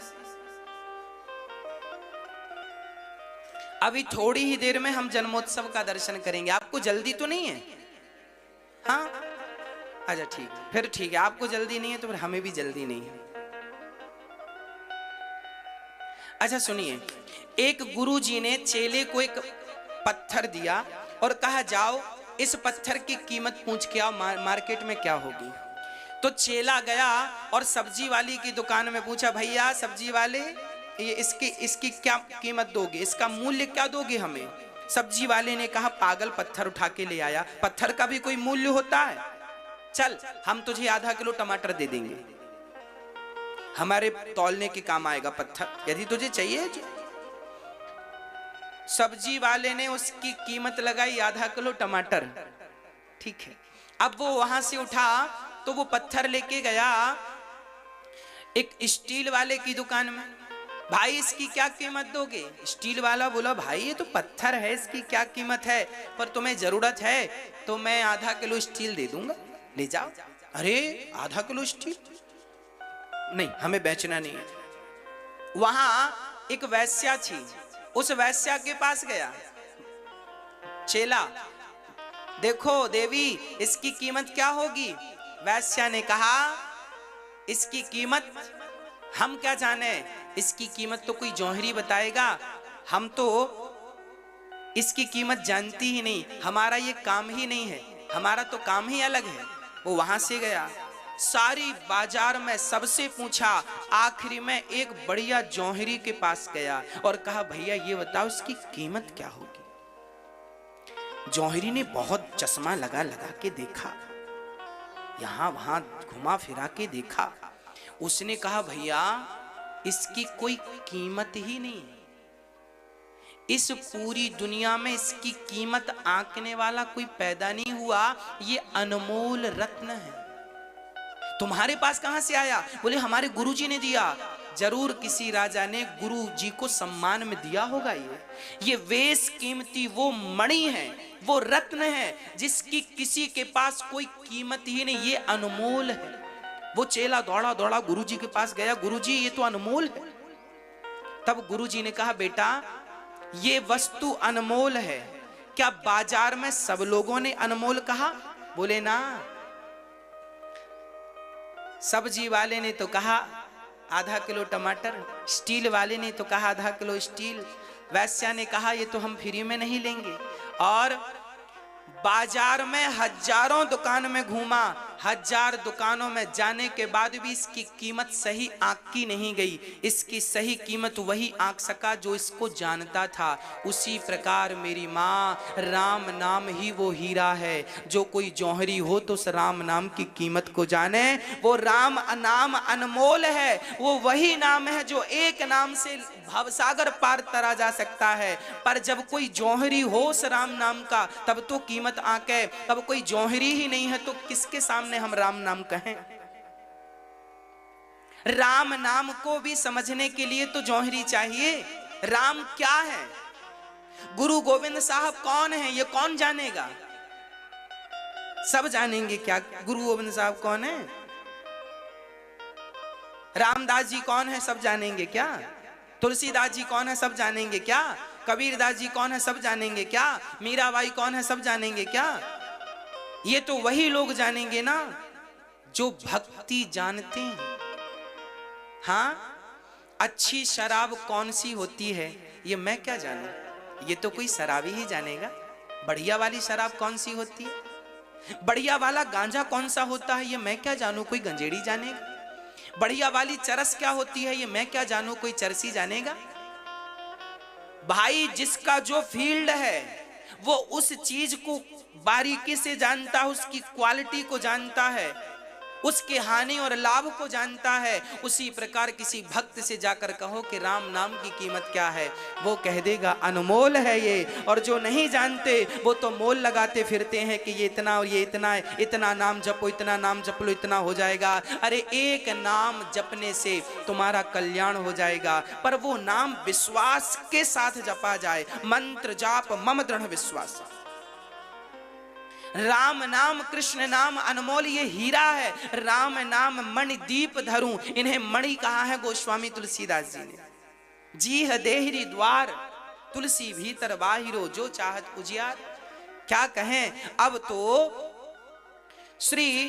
Speaker 1: अभी थोड़ी ही देर में हम जन्मोत्सव का दर्शन करेंगे। आपको जल्दी तो नहीं है? हाँ अच्छा ठीक, फिर ठीक है। आपको जल्दी नहीं है तो फिर हमें भी जल्दी नहीं है। अच्छा सुनिए, एक गुरुजी ने चेले को एक पत्थर दिया और कहा जाओ इस पत्थर की कीमत पूछ के आओ, मार्केट में क्या होगी। तो चेला गया और सब्जी वाली की दुकान में पूछा, भैया सब्जी वाले ये इसकी क्या कीमत दोगे, इसका मूल्य क्या दोगे हमें? सब्जी वाले ने कहा पागल, पत्थर उठा के ले आया, पत्थर का भी कोई मूल्य होता है? चल हम तुझे आधा किलो टमाटर दे देंगे, हमारे तौलने के काम आएगा पत्थर, यदि तुझे चाहिए। सब्जी वाले ने उसकी कीमत लगाई आधा किलो टमाटर, ठीक है। अब वो वहां से उठा तो वो पत्थर लेके गया एक स्टील वाले की दुकान में। भाई इसकी क्या कीमत दोगे? स्टील वाला बोला भाई ये तो पत्थर है, इसकी क्या कीमत है, पर तुम्हें जरूरत है तो मैं आधा किलो स्टील दे दूंगा, ले जाओ। अरे आधा किलो स्टील नहीं, हमें बेचना नहीं है। वहां एक वैश्या थी, उस वैश्या के पास गया चेला, देखो देवी इसकी कीमत क्या होगी? वैश्या ने कहा इसकी कीमत हम क्या जाने, इसकी कीमत तो कोई जौहरी बताएगा, हम तो इसकी कीमत जानती ही नहीं, हमारा ये काम ही नहीं है, हमारा तो काम ही अलग है। वो वहां से गया, सारी बाजार में सबसे पूछा, आखिरी में एक बढ़िया जौहरी के पास गया और कहा भैया ये बताओ इसकी कीमत क्या होगी। जौहरी ने बहुत चश्मा लगा लगा के देखा, यहां वहां घुमा फिरा के देखा, उसने कहा भैया इसकी कोई कीमत ही नहीं, इस पूरी दुनिया में इसकी कीमत आंकने वाला कोई पैदा नहीं हुआ, ये अनमोल रत्न है। तुम्हारे पास कहां से आया? बोले हमारे गुरुजी ने दिया। जरूर किसी राजा ने गुरुजी को सम्मान में दिया होगा। ये वेश कीमती वो मणि है, वो रत्न है जिसकी किसी के पास कोई कीमत ही नहीं, ये अनमोल है। वो चेला दौड़ा दौड़ा गुरुजी के पास गया, गुरुजी ये तो अनमोल है। तब गुरुजी ने कहा बेटा ये वस्तु अनमोल है, क्या बाजार में सब लोगों ने अनमोल कहा? बोले ना, सब्जी वाले ने तो कहा आधा किलो टमाटर, स्टील वाले ने तो कहा आधा किलो स्टील, वैश्या ने कहा ये तो हम फ्री में नहीं लेंगे। और बाजार में हजारों दुकान में घूमा, 1000 दुकानों में जाने के बाद भी इसकी कीमत सही आंख की नहीं गई। इसकी सही कीमत वही आंख सका जो इसको जानता था। उसी प्रकार मेरी माँ, राम नाम ही वो हीरा है। जो कोई जौहरी हो तो उस राम नाम की कीमत को जाने। वो राम नाम अनमोल है। वो वही नाम है जो एक नाम से भवसागर पार तरा जा सकता है। पर जब कोई जौहरी हो उस राम नाम का, तब तो कीमत आके। तब कोई जौहरी ही नहीं है तो किसके सामने हम राम नाम कहें? राम नाम को भी समझने के लिए तो जौहरी चाहिए। राम क्या है? गुरु गोविंद साहब कौन है? ये कौन जानेगा? सब जानेंगे क्या गुरु गोविंद साहब कौन है? रामदास जी कौन है? सब जानेंगे क्या? तुलसीदास जी कौन है? सब जानेंगे क्या? कबीरदास जी कौन है? सब जानेंगे क्या? मीराबाई कौन है? सब जानेंगे क्या? ये तो वही लोग जानेंगे ना जो भक्ति जानते हैं। हाँ, अच्छी शराब कौन सी होती है ये मैं क्या जानूं? ये तो कोई शराबी ही जानेगा। बढ़िया वाली शराब कौन सी होती है? बढ़िया वाला गांजा कौन सा होता है ये मैं क्या जानूं? कोई गंजेड़ी जानेगा। बढ़िया वाली चरस क्या होती है ये मैं क्या जानूं? कोई चरसी जानेगा। भाई, जिसका जो फील्ड है वो उस चीज को बारीकी से जानता है, उसकी क्वालिटी को जानता है, उसके हानि और लाभ को जानता है। उसी प्रकार किसी भक्त से जाकर कहो कि राम नाम की कीमत क्या है, वो कह देगा अनमोल है ये। और जो नहीं जानते वो तो मोल लगाते फिरते हैं कि ये इतना और ये इतना है, इतना नाम जपो, इतना नाम जप लो, इतना हो जाएगा। अरे एक नाम जपने से तुम्हारा कल्याण हो जाएगा, पर वो नाम विश्वास के साथ जपा जाए। मंत्र जाप मम दृढ़ विश्वास। राम नाम कृष्ण नाम अनमोल ये हीरा है। राम नाम मणि दीप धरूं, इन्हें मणि कहा है गोस्वामी तुलसीदास जी ने। जी है देहरी द्वार, तुलसी भीतर बाहिरो, जो चाहत उजियार। क्या कहें? अब तो श्री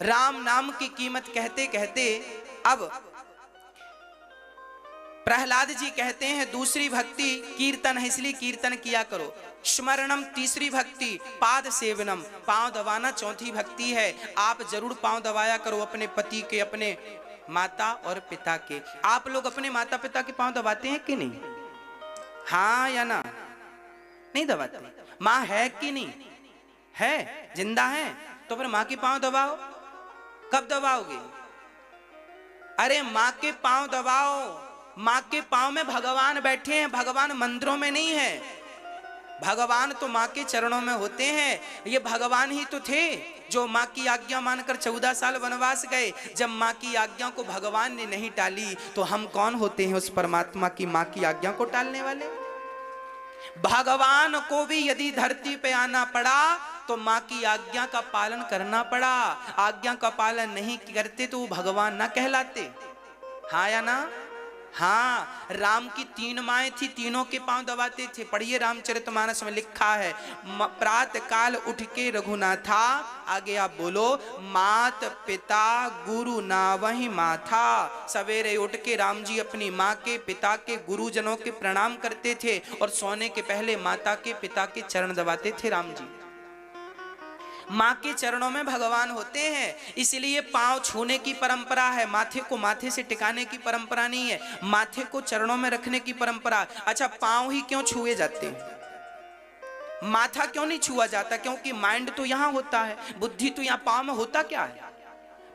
Speaker 1: राम नाम की कीमत कहते कहते अब प्रहलाद जी कहते हैं दूसरी भक्ति कीर्तन है, इसलिए कीर्तन किया करो। स्मरणम तीसरी भक्ति, पाद सेवनम पांव दबाना चौथी भक्ति है। आप जरूर पांव दबाया करो अपने पति के, अपने माता और पिता के। आप लोग अपने माता पिता के पांव दबाते हैं कि नहीं? हाँ या ना? नहीं दबाते? माँ है कि नहीं है? जिंदा है तो फिर माँ के पांव दबाओ। कब दबाओगे? अरे माँ के पांव दबाओ। माँ के पांव में भगवान बैठे हैं, भगवान मंदिरों में नहीं है। भगवान तो माँ के चरणों में होते हैं। ये भगवान ही तो थे जो माँ की आज्ञा मानकर 14 साल वनवास गए। जब माँ की आज्ञा को भगवान ने नहीं टाली तो हम कौन होते हैं उस परमात्मा की माँ की आज्ञा को टालने वाले? भगवान को भी यदि धरती पे आना पड़ा तो माँ की आज्ञा का पालन करना पड़ा। आज्ञा का पालन नहीं करते तो वो भगवान ना कहलाते। हाँ या ना? हाँ, राम की 3 माएं थी, तीनों के पांव दबाते थे। पढ़िए रामचरितमानस में लिखा है, प्रात काल उठ के रघुनाथा, आगे आप बोलो, मात पिता गुरु ना वही माथा। सवेरे उठ के राम जी अपनी माँ के, पिता के, गुरुजनों के प्रणाम करते थे और सोने के पहले माता के, पिता के चरण दबाते थे राम जी। माँ के चरणों में भगवान होते हैं, इसलिए पांव छूने की परंपरा है। माथे को माथे से टिकाने की परंपरा नहीं है, माथे को चरणों में रखने की परंपरा। अच्छा, पांव ही क्यों छुए जाते हैं? माथा क्यों नहीं छुआ जाता? क्योंकि माइंड तो यहां होता है, बुद्धि तो यहां पांव में होता क्या है।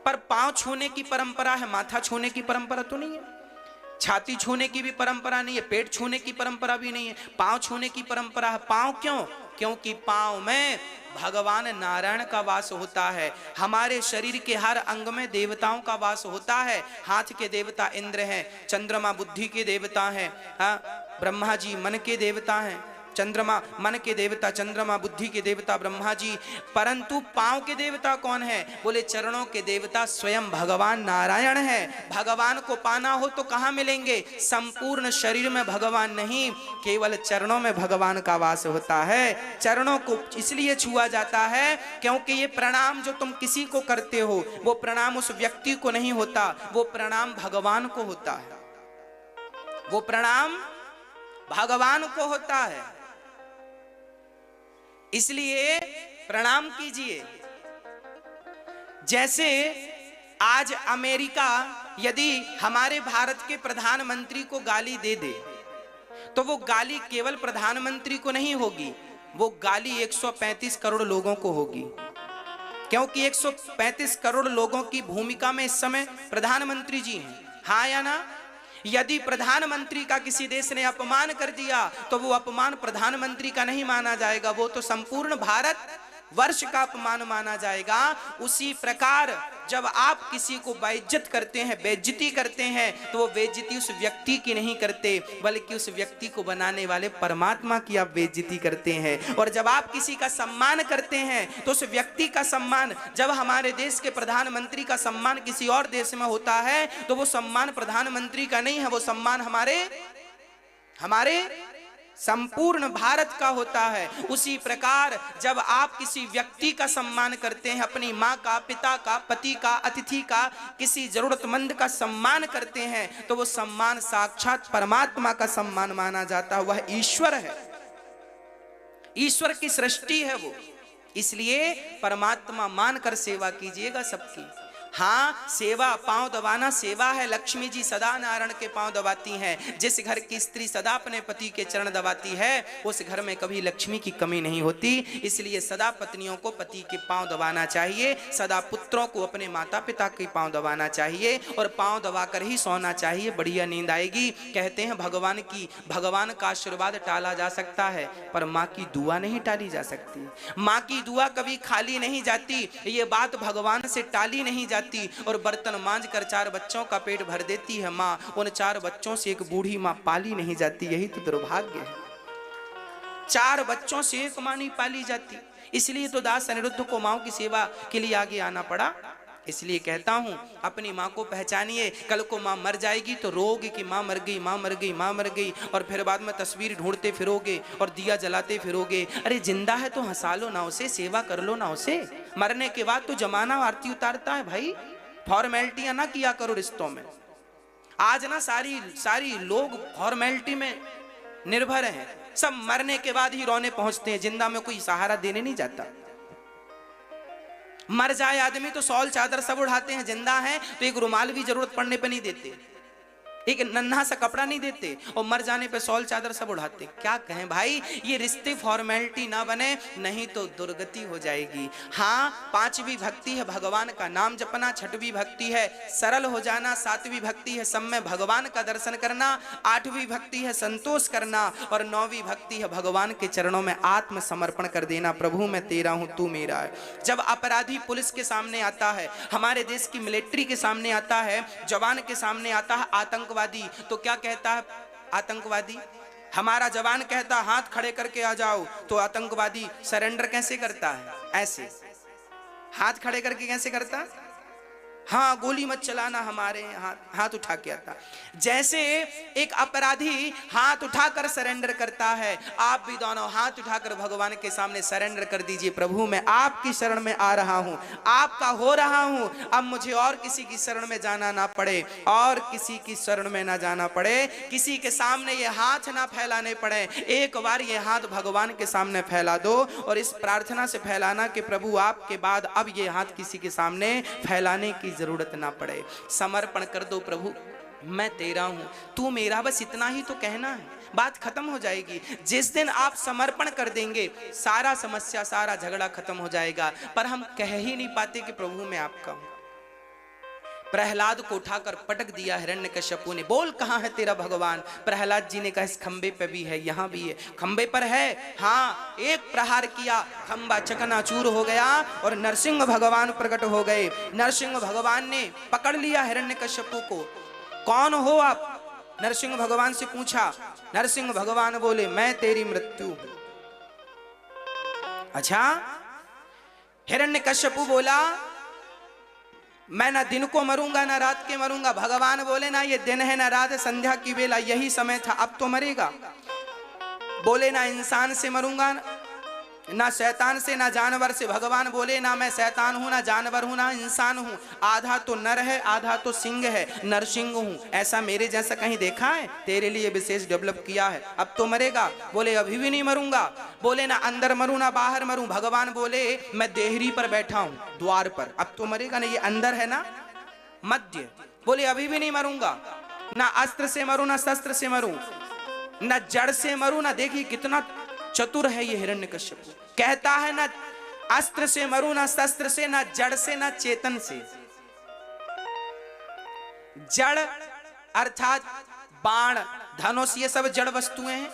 Speaker 1: पर पांव छूने की परंपरा है, माथा छूने की परंपरा तो नहीं है। छाती छूने की भी परंपरा नहीं है, पेट छूने की परंपरा भी नहीं है, पांव छूने की परंपरा है। पांव क्यों? क्योंकि पांव में भगवान नारायण का वास होता है। हमारे शरीर के हर अंग में देवताओं का वास होता है। हाथ के देवता इंद्र हैं, चंद्रमा बुद्धि के देवता हैं, ब्रह्मा जी मन के देवता हैं। चंद्रमा मन के देवता चंद्रमा, बुद्धि के देवता ब्रह्मा जी। परंतु पांव के देवता कौन है? बोले चरणों के देवता स्वयं भगवान नारायण है। भगवान को पाना हो तो कहाँ मिलेंगे? संपूर्ण शरीर में भगवान नहीं, केवल चरणों में भगवान का वास होता है। चरणों को इसलिए छुआ जाता है क्योंकि ये प्रणाम जो तुम किसी को करते हो वो प्रणाम उस व्यक्ति को नहीं होता, वो प्रणाम भगवान को होता है। वो प्रणाम भगवान को होता है, इसलिए प्रणाम कीजिए। जैसे आज अमेरिका यदि हमारे भारत के प्रधानमंत्री को गाली दे दे तो वो गाली केवल प्रधानमंत्री को नहीं होगी, वो गाली 135 करोड़ लोगों को होगी, क्योंकि 135 करोड़ लोगों की भूमिका में इस समय प्रधानमंत्री जी हैं। हाँ या ना? यदि प्रधानमंत्री का किसी देश ने अपमान कर दिया तो वो अपमान प्रधानमंत्री का नहीं माना जाएगा, वो तो संपूर्ण भारत वर्ष का अपमान माना जाएगा। उसी प्रकार जब आप किसी को बेइज्जत करते हैं, बेइज्जती करते हैं, तो वो बेइज्जती उस व्यक्ति की नहीं करते, बल्कि उस व्यक्ति को बनाने वाले परमात्मा की आप बेइज्जती करते हैं। और जब आप किसी का सम्मान करते हैं तो उस व्यक्ति का सम्मान, जब हमारे देश के प्रधानमंत्री का सम्मान किसी और देश में होता है तो वो सम्मान प्रधानमंत्री का नहीं है, वो सम्मान हमारे संपूर्ण भारत का होता है। उसी प्रकार जब आप किसी व्यक्ति का सम्मान करते हैं, अपनी माँ का, पिता का, पति का, अतिथि का, किसी जरूरतमंद का सम्मान करते हैं, तो वो सम्मान साक्षात परमात्मा का सम्मान माना जाता है। वह ईश्वर है, ईश्वर की सृष्टि है वो। इसलिए परमात्मा मानकर सेवा कीजिएगा सबकी। हाँ, सेवा, पांव दबाना सेवा है। लक्ष्मी जी सदा नारायण के पांव दबाती हैं। जिस घर की स्त्री सदा अपने पति के चरण दबाती है उस घर में कभी लक्ष्मी की कमी नहीं होती। इसलिए सदा पत्नियों को पति के पांव दबाना चाहिए, सदा पुत्रों को अपने माता पिता के पांव दबाना चाहिए और पांव दबाकर ही सोना चाहिए, बढ़िया नींद आएगी। कहते हैं भगवान का आशीर्वाद टाला जा सकता है पर माँ की दुआ नहीं टाली जा सकती। माँ की दुआ कभी खाली नहीं जाती, ये बात भगवान से टाली नहीं जाती। और बर्तन मांज कर 4 बच्चों का पेट भर देती है माँ, उन 4 बच्चों से एक बूढ़ी माँ पाली नहीं जाती। यही तो दुर्भाग्य है, 4 बच्चों से एक माँ नहीं पाली जाती। इसलिए तो दास अनिरुद्ध को माँ की सेवा के लिए आगे आना पड़ा। इसलिए कहता हूं, अपनी माँ को पहचानिए। कल को माँ मर जाएगी तो रोगे कि माँ मर गई, माँ मर गई, माँ मर गई, और फिर बाद में तस्वीर ढूंढते फिरोगे और दिया जलाते फिरोगे। अरे जिंदा है तो हंसा लो ना उसे, सेवा कर लो ना उसे। मरने के बाद तो जमाना आरती उतारता है भाई, फॉर्मेलिटियां ना किया करो रिश्तों में। आज ना सारी लोग फॉर्मेलिटी में निर्भर हैं, सब मरने के बाद ही रोने पहुंचते हैं, जिंदा में कोई सहारा देने नहीं जाता। मर जाए आदमी तो शॉल चादर सब उड़ाते हैं, जिंदा है तो एक रुमाल भी जरूरत पड़ने पे नहीं देते, एक नन्हा सा कपड़ा नहीं देते, और मर जाने पे शॉल चादर सब उड़ाते। क्या कहें भाई, ये रिश्ते फॉर्मेलिटी ना बने, नहीं तो दुर्गति हो जाएगी। हाँ, 5वीं भक्ति है भगवान का नाम जपना, 6वीं भक्ति है सरल हो जाना, 7वीं भक्ति है सब में भगवान का दर्शन करना, 8वीं भक्ति है संतोष करना, और 9वीं भक्ति है भगवान के चरणों में आत्मसमर्पण कर देना। प्रभु मैं तेरा हूं तू मेरा है। जब अपराधी पुलिस के सामने आता है, हमारे देश की मिलिट्री के सामने आता है, जवान के सामने आता है आतंकवादी, तो क्या कहता है आतंकवादी? हमारा जवान कहता हाथ खड़े करके आ जाओ, तो आतंकवादी सरेंडर कैसे करता है? ऐसे हाथ खड़े करके कैसे करता? हाँ, गोली मत चलाना, हमारे हाथ उठा के आता। जैसे एक अपराधी हाथ उठाकर सरेंडर करता है, आप भी दोनों हाथ उठाकर भगवान के सामने सरेंडर कर दीजिए। प्रभु मैं आपकी शरण में आ रहा हूँ, आपका हो रहा हूँ, अब मुझे और किसी की शरण में जाना ना पड़े, और किसी की शरण में ना जाना पड़े, किसी के सामने ये हाथ ना फैलाने पड़े। एक बार ये हाथ भगवान के सामने फैला दो, और इस प्रार्थना से फैलाना कि प्रभु आपके बाद अब ये हाथ किसी के सामने फैलाने की जरूरत ना पड़े। समर्पण कर दो, प्रभु मैं तेरा हूं तू मेरा, बस इतना ही तो कहना है, बात खत्म हो जाएगी। जिस दिन आप समर्पण कर देंगे सारा समस्या, सारा झगड़ा खत्म हो जाएगा। पर हम कह ही नहीं पाते कि प्रभु मैं आपका हूं। प्रहलाद को उठाकर पटक दिया हिरण्यकश्यपु ने, बोल कहां है तेरा भगवान? प्रहलाद जी ने कहा इस खंबे पे भी है, यहां भी है। खंबे पर है? हाँ। एक प्रहार किया, खंबा चकनाचूर हो गया और नरसिंह भगवान प्रकट हो गए। नरसिंह भगवान ने पकड़ लिया हिरण्यकश्यपु को। कौन हो आप? नरसिंह भगवान से पूछा। नरसिंह भगवान बोले मैं तेरी मृत्यु हूं। अच्छा। हिरण्यकश्यपु बोला मैं ना दिन को मरूंगा ना रात के मरूंगा। भगवान बोले ना ये दिन है ना रात है, संध्या की बेला यही समय था, अब तो मरेगा। बोले ना इंसान से मरूंगा ना शैतान से ना जानवर से। भगवान बोले ना मैं शैतान हूं, ना जानवर हूं, ना इंसान हूं। आधा तो नर है, आधा तो सिंह है, नरसिंह हूं। ऐसा मेरे जैसा कहीं देखा है? तेरे लिए विशेष डेवलप किया है। अब तो मरेगा? बोले अभी भी नहीं मरूंगा। बोले ना अंदर मरूं ना बाहर मरूं। भगवान बोले मैं देहरी पर बैठा हूं, द्वार पर। अब तो मरेगा नहीं, ये अंदर है ना मध्य। बोले अभी भी नहीं मरूंगा। ना अस्त्र से मरूं ना शस्त्र से मरूं, ना जड़ से मरूं ना। देखिए कितना चतुर है ये हिरण्यकश्यप। कहता है ना अस्त्र से मरूं, ना शस्त्र से, ना जड़ से, ना चेतन से। जड़ अर्थात बाण, धनुष, ये सब जड़ वस्तुएं हैं।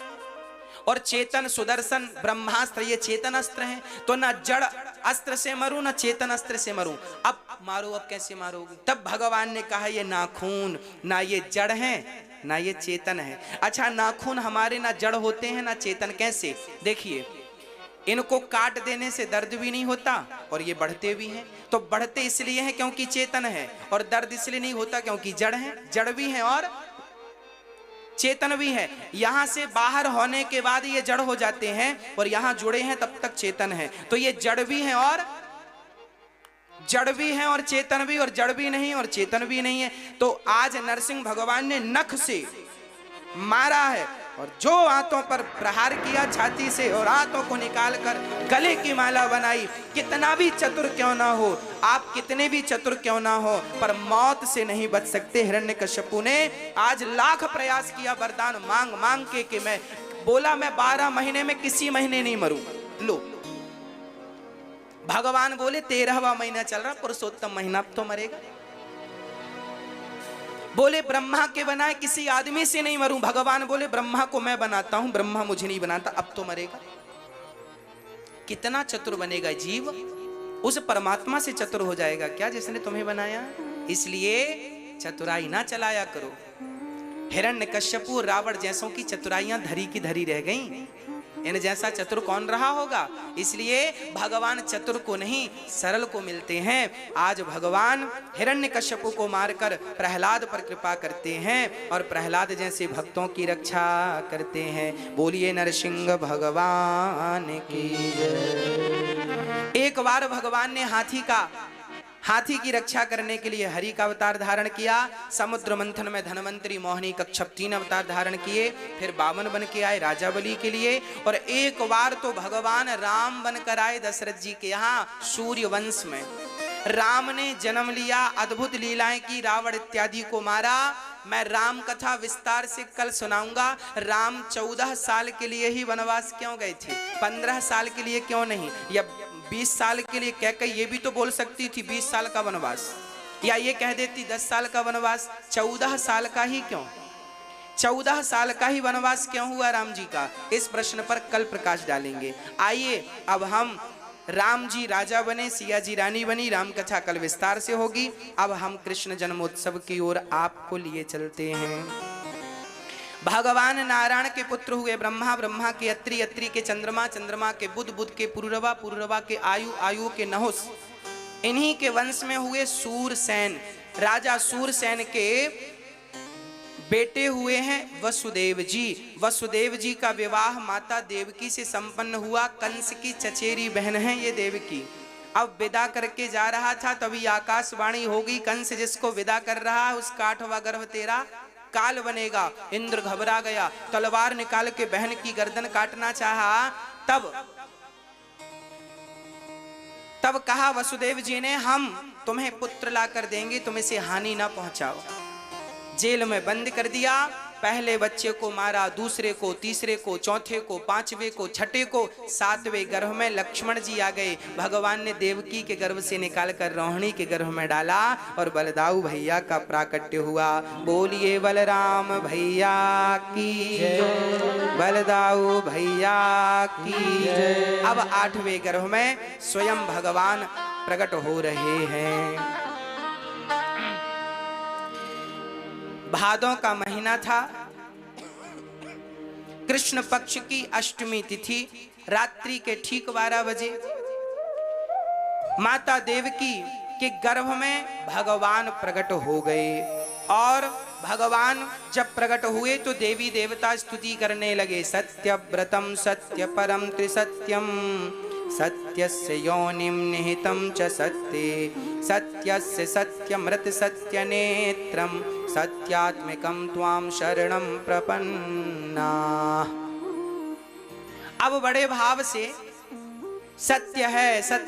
Speaker 1: और चेतन, सुदर्शन, ब्रह्मास्त्र, ये चेतन अस्त्र हैं। तो ना जड़ अस्त्र से मरूं ना चेतन अस्त्र से मरूं। अब मारो, अब कैसे मारोगे? तब भगवान ने कहा ये नाखून ना ये जड़ है ना ये चेतन है। अच्छा, नाखून हमारे ना जड़ होते हैं ना चेतन। कैसे? देखिए, इनको काट देने से दर्द भी नहीं होता और ये बढ़ते भी हैं। तो बढ़ते इसलिए हैं क्योंकि चेतन है, और दर्द इसलिए नहीं होता क्योंकि जड़ है। जड़ भी है और चेतन भी है। यहां से बाहर होने के बाद ये जड़ हो जाते हैं और यहां जुड़े हैं तब तक चेतन है। तो ये जड़ भी है और जड़ भी है और चेतन भी, और जड़ भी नहीं और चेतन भी नहीं है। तो आज नरसिंह भगवान ने नख से मारा है और जो हाथों पर प्रहार किया छाती से, और हाथों को निकालकर गले की माला बनाई। कितना भी चतुर क्यों ना हो आप, कितने भी चतुर क्यों ना हो, पर मौत से नहीं बच सकते। हिरण्यकश्यपु ने आज लाख प्रयास किया वरदान मांग मांग के कि मैं बोला मैं 12 महीने में किसी महीने नहीं मरूं। लो, भगवान बोले 13वां महीना चल रहा, पुरुषोत्तम महीना, अब तो मरेगा। बोले ब्रह्मा के बनाए किसी आदमी से नहीं मरूं। भगवान बोले ब्रह्मा को मैं बनाता हूं, ब्रह्मा मुझे नहीं बनाता, अब तो मरेगा। कितना चतुर बनेगा जीव, उस परमात्मा से चतुर हो जाएगा क्या जिसने तुम्हें बनाया। इसलिए चतुराई ना चलाया करो। हिरण्यकश्यपु रावण जैसों की चतुराइयां धरी की धरी रह गईं। इन जैसा चतुर कौन रहा होगा। इसलिए भगवान चतुर को नहीं सरल को मिलते हैं। आज भगवान हिरण्यकश्यपु को मारकर प्रहलाद पर कृपा करते हैं और प्रहलाद जैसे भक्तों की रक्षा करते हैं। बोलिए नरसिंह भगवान की जय। एक बार भगवान ने हाथी की रक्षा करने के लिए हरि का अवतार धारण किया। समुद्र मंथन में धनवंतरी, मोहिनी, कच्छप 3 अवतार धारण किए। फिर वामन बन के आए राजा बलि के लिए। और एक बार तो भगवान राम बनकर आए दशरथ जी के यहाँ सूर्य वंश में। राम ने जन्म लिया, अद्भुत लीलाएं की, रावण इत्यादि को मारा। मैं राम कथा विस्तार से कल सुनाऊंगा। राम 14 साल के लिए ही वनवास क्यों गए थे, 15 साल के लिए क्यों नहीं, या 20 साल के लिए कहकर ये भी तो बोल सकती थी 20 साल का वनवास, या ये कह देती 10 साल का वनवास। 14 साल का ही क्यों, 14 साल का ही वनवास क्यों हुआ राम जी का? इस प्रश्न पर कल प्रकाश डालेंगे। आइए अब हम, राम जी राजा बने, सिया जी रानी बनी, राम कथा कल विस्तार से होगी। अब हम कृष्ण जन्मोत्सव की ओर आपको लिए चलते हैं। भगवान नारायण के पुत्र हुए ब्रह्मा, ब्रह्मा के अत्रि, अत्रि के चंद्रमा, चंद्रमा के बुध, बुध के पुरुरवा, पुरुरवा के आयु, आयु के नहुस। इन्हीं के वंश में हुए सूरसेन। राजा सूरसेन के बेटे हुए हैं वसुदेव जी। वसुदेव जी का विवाह माता देवकी से संपन्न हुआ। कंस की चचेरी बहन है ये देवकी। अब विदा करके जा रहा था, तभी आकाशवाणी होगी, कंस जिसको विदा कर रहा है उसका 8वां गर्भ तेरा काल बनेगा। इंद्र घबरा गया, तलवार निकाल के बहन की गर्दन काटना चाहा। तब कहा वसुदेव जी ने, हम तुम्हें पुत्र ला कर देंगे, तुम इसे हानि ना पहुंचाओ। जेल में बंद कर दिया। पहले बच्चे को मारा, दूसरे को, तीसरे को, चौथे को, 5वें को, 6ठे को, 7वें गर्भ में लक्ष्मण जी आ गए। भगवान ने देवकी के गर्भ से निकालकर रोहिणी के गर्भ में डाला और बलदाऊ भैया का प्राकट्य हुआ। बोलिए बलराम भैया की जय, बलदाऊ भैया की जय। अब 8वें गर्भ में स्वयं भगवान प्रकट हो रहे हैं। भादों का महीना था, कृष्ण पक्ष की अष्टमी तिथि, रात्रि के ठीक 12 बजे माता देवकी के गर्भ में भगवान प्रकट हो गए। और भगवान जब प्रकट हुए तो देवी देवता स्तुति करने लगे। सत्यव्रतम सत्य परम त्रिसत्यम सत्यस्य योनिं निहितं च सत्ये सत्यस्य सत्यमृत सत्यनेत्रं सत्यात्मिकं त्वां शरणं प्रपन्ना। अब बड़े भाव से सत्य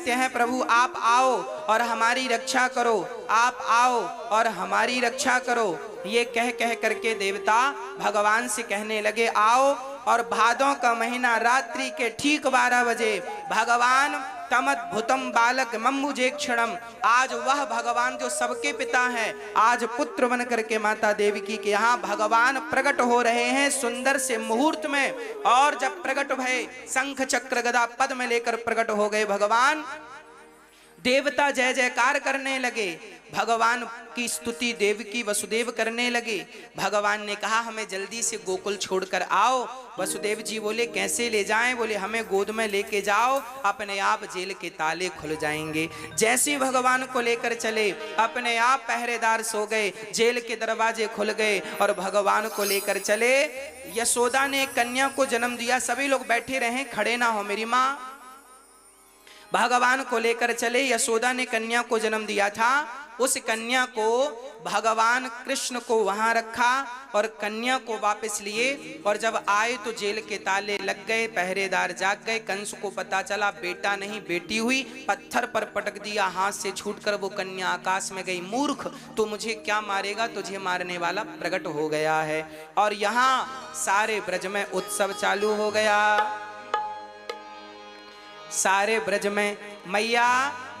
Speaker 1: है प्रभु, आप आओ और हमारी रक्षा करो, आप आओ और हमारी रक्षा करो। ये कह कह करके देवता भगवान से कहने लगे आओ। और भादों का महीना रात्रि के ठीक 12 बजे भगवान तमद्भुतम बालक मम्मुजे क्षणम, आज वह भगवान जो सबके पिता हैं, आज पुत्र बन करके माता देवकी के यहाँ भगवान प्रकट हो रहे हैं सुंदर से मुहूर्त में। और जब प्रकट भये शंख चक्र गदा पद्म लेकर प्रकट हो गए भगवान, देवता जय जयकार करने लगे, भगवान की स्तुति देवकी वसुदेव करने लगे। भगवान ने कहा हमें जल्दी से गोकुल छोड़कर आओ। वसुदेव जी बोले कैसे ले जाएं? बोले हमें गोद में लेके जाओ, अपने आप जेल के ताले खुल जाएंगे। जैसे भगवान को लेकर चले अपने आप पहरेदार सो गए, जेल के दरवाजे खुल गए और भगवान को लेकर चले। यशोदा ने कन्या को जन्म दिया, सभी लोग बैठे रहे, खड़े ना हो मेरी माँ। भगवान को लेकर चले, यशोदा ने कन्या को जन्म दिया था, उस कन्या को भगवान कृष्ण को वहां रखा और कन्या को वापस लिए। और जब आए तो जेल के ताले लग गए, पहरेदार जाग गए। कंस को पता चला बेटा नहीं बेटी हुई, पत्थर पर पटक दिया, हाथ से छूटकर वो कन्या आकाश में गई। मूर्ख, तू मुझे क्या मारेगा, तुझे मारने वाला प्रकट हो गया है। और यहाँ सारे ब्रज में उत्सव चालू हो गया। सारे ब्रज में मैया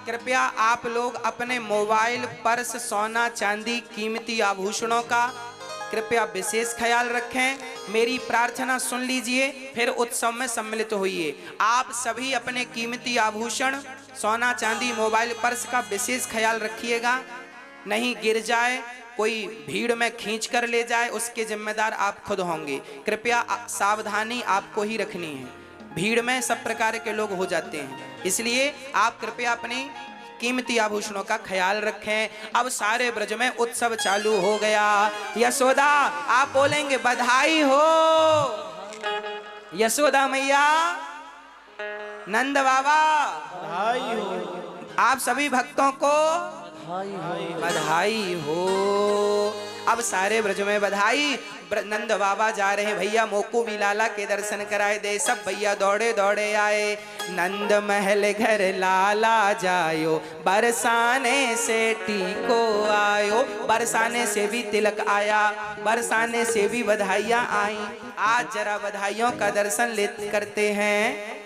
Speaker 1: कृपया आप लोग अपने मोबाइल, पर्स, सोना चांदी, कीमती आभूषणों का कृपया विशेष ख्याल रखें। मेरी प्रार्थना सुन लीजिए, फिर उत्सव में सम्मिलित होइए। आप सभी अपने कीमती आभूषण, सोना चांदी, मोबाइल, पर्स का विशेष ख्याल रखिएगा, नहीं गिर जाए, कोई भीड़ में खींच कर ले जाए, उसके जिम्मेदार आप खुद होंगे। कृपया सावधानी आपको ही रखनी है, भीड़ में सब प्रकार के लोग हो जाते हैं, इसलिए आप कृपया अपनी कीमती आभूषणों का ख्याल रखें। अब सारे ब्रज में उत्सव चालू हो गया। यशोदा आप बोलेंगे बधाई हो, यशोदा मैया, नंद बाबा बधाई हो, आप सभी भक्तों को बधाई हो। अब सारे ब्रज में बधाई। नंद बाबा जा रहे, भैया मोको भी लाला के दर्शन कराए दे। सब भैया दौड़े दौड़े आए। नंद महल घर लाला जायो, बरसाने से टीको आयो। बरसाने से भी तिलक आया, बरसाने से भी बधाइयाँ आई। आज जरा बधाइयों का दर्शन ले करते हैं।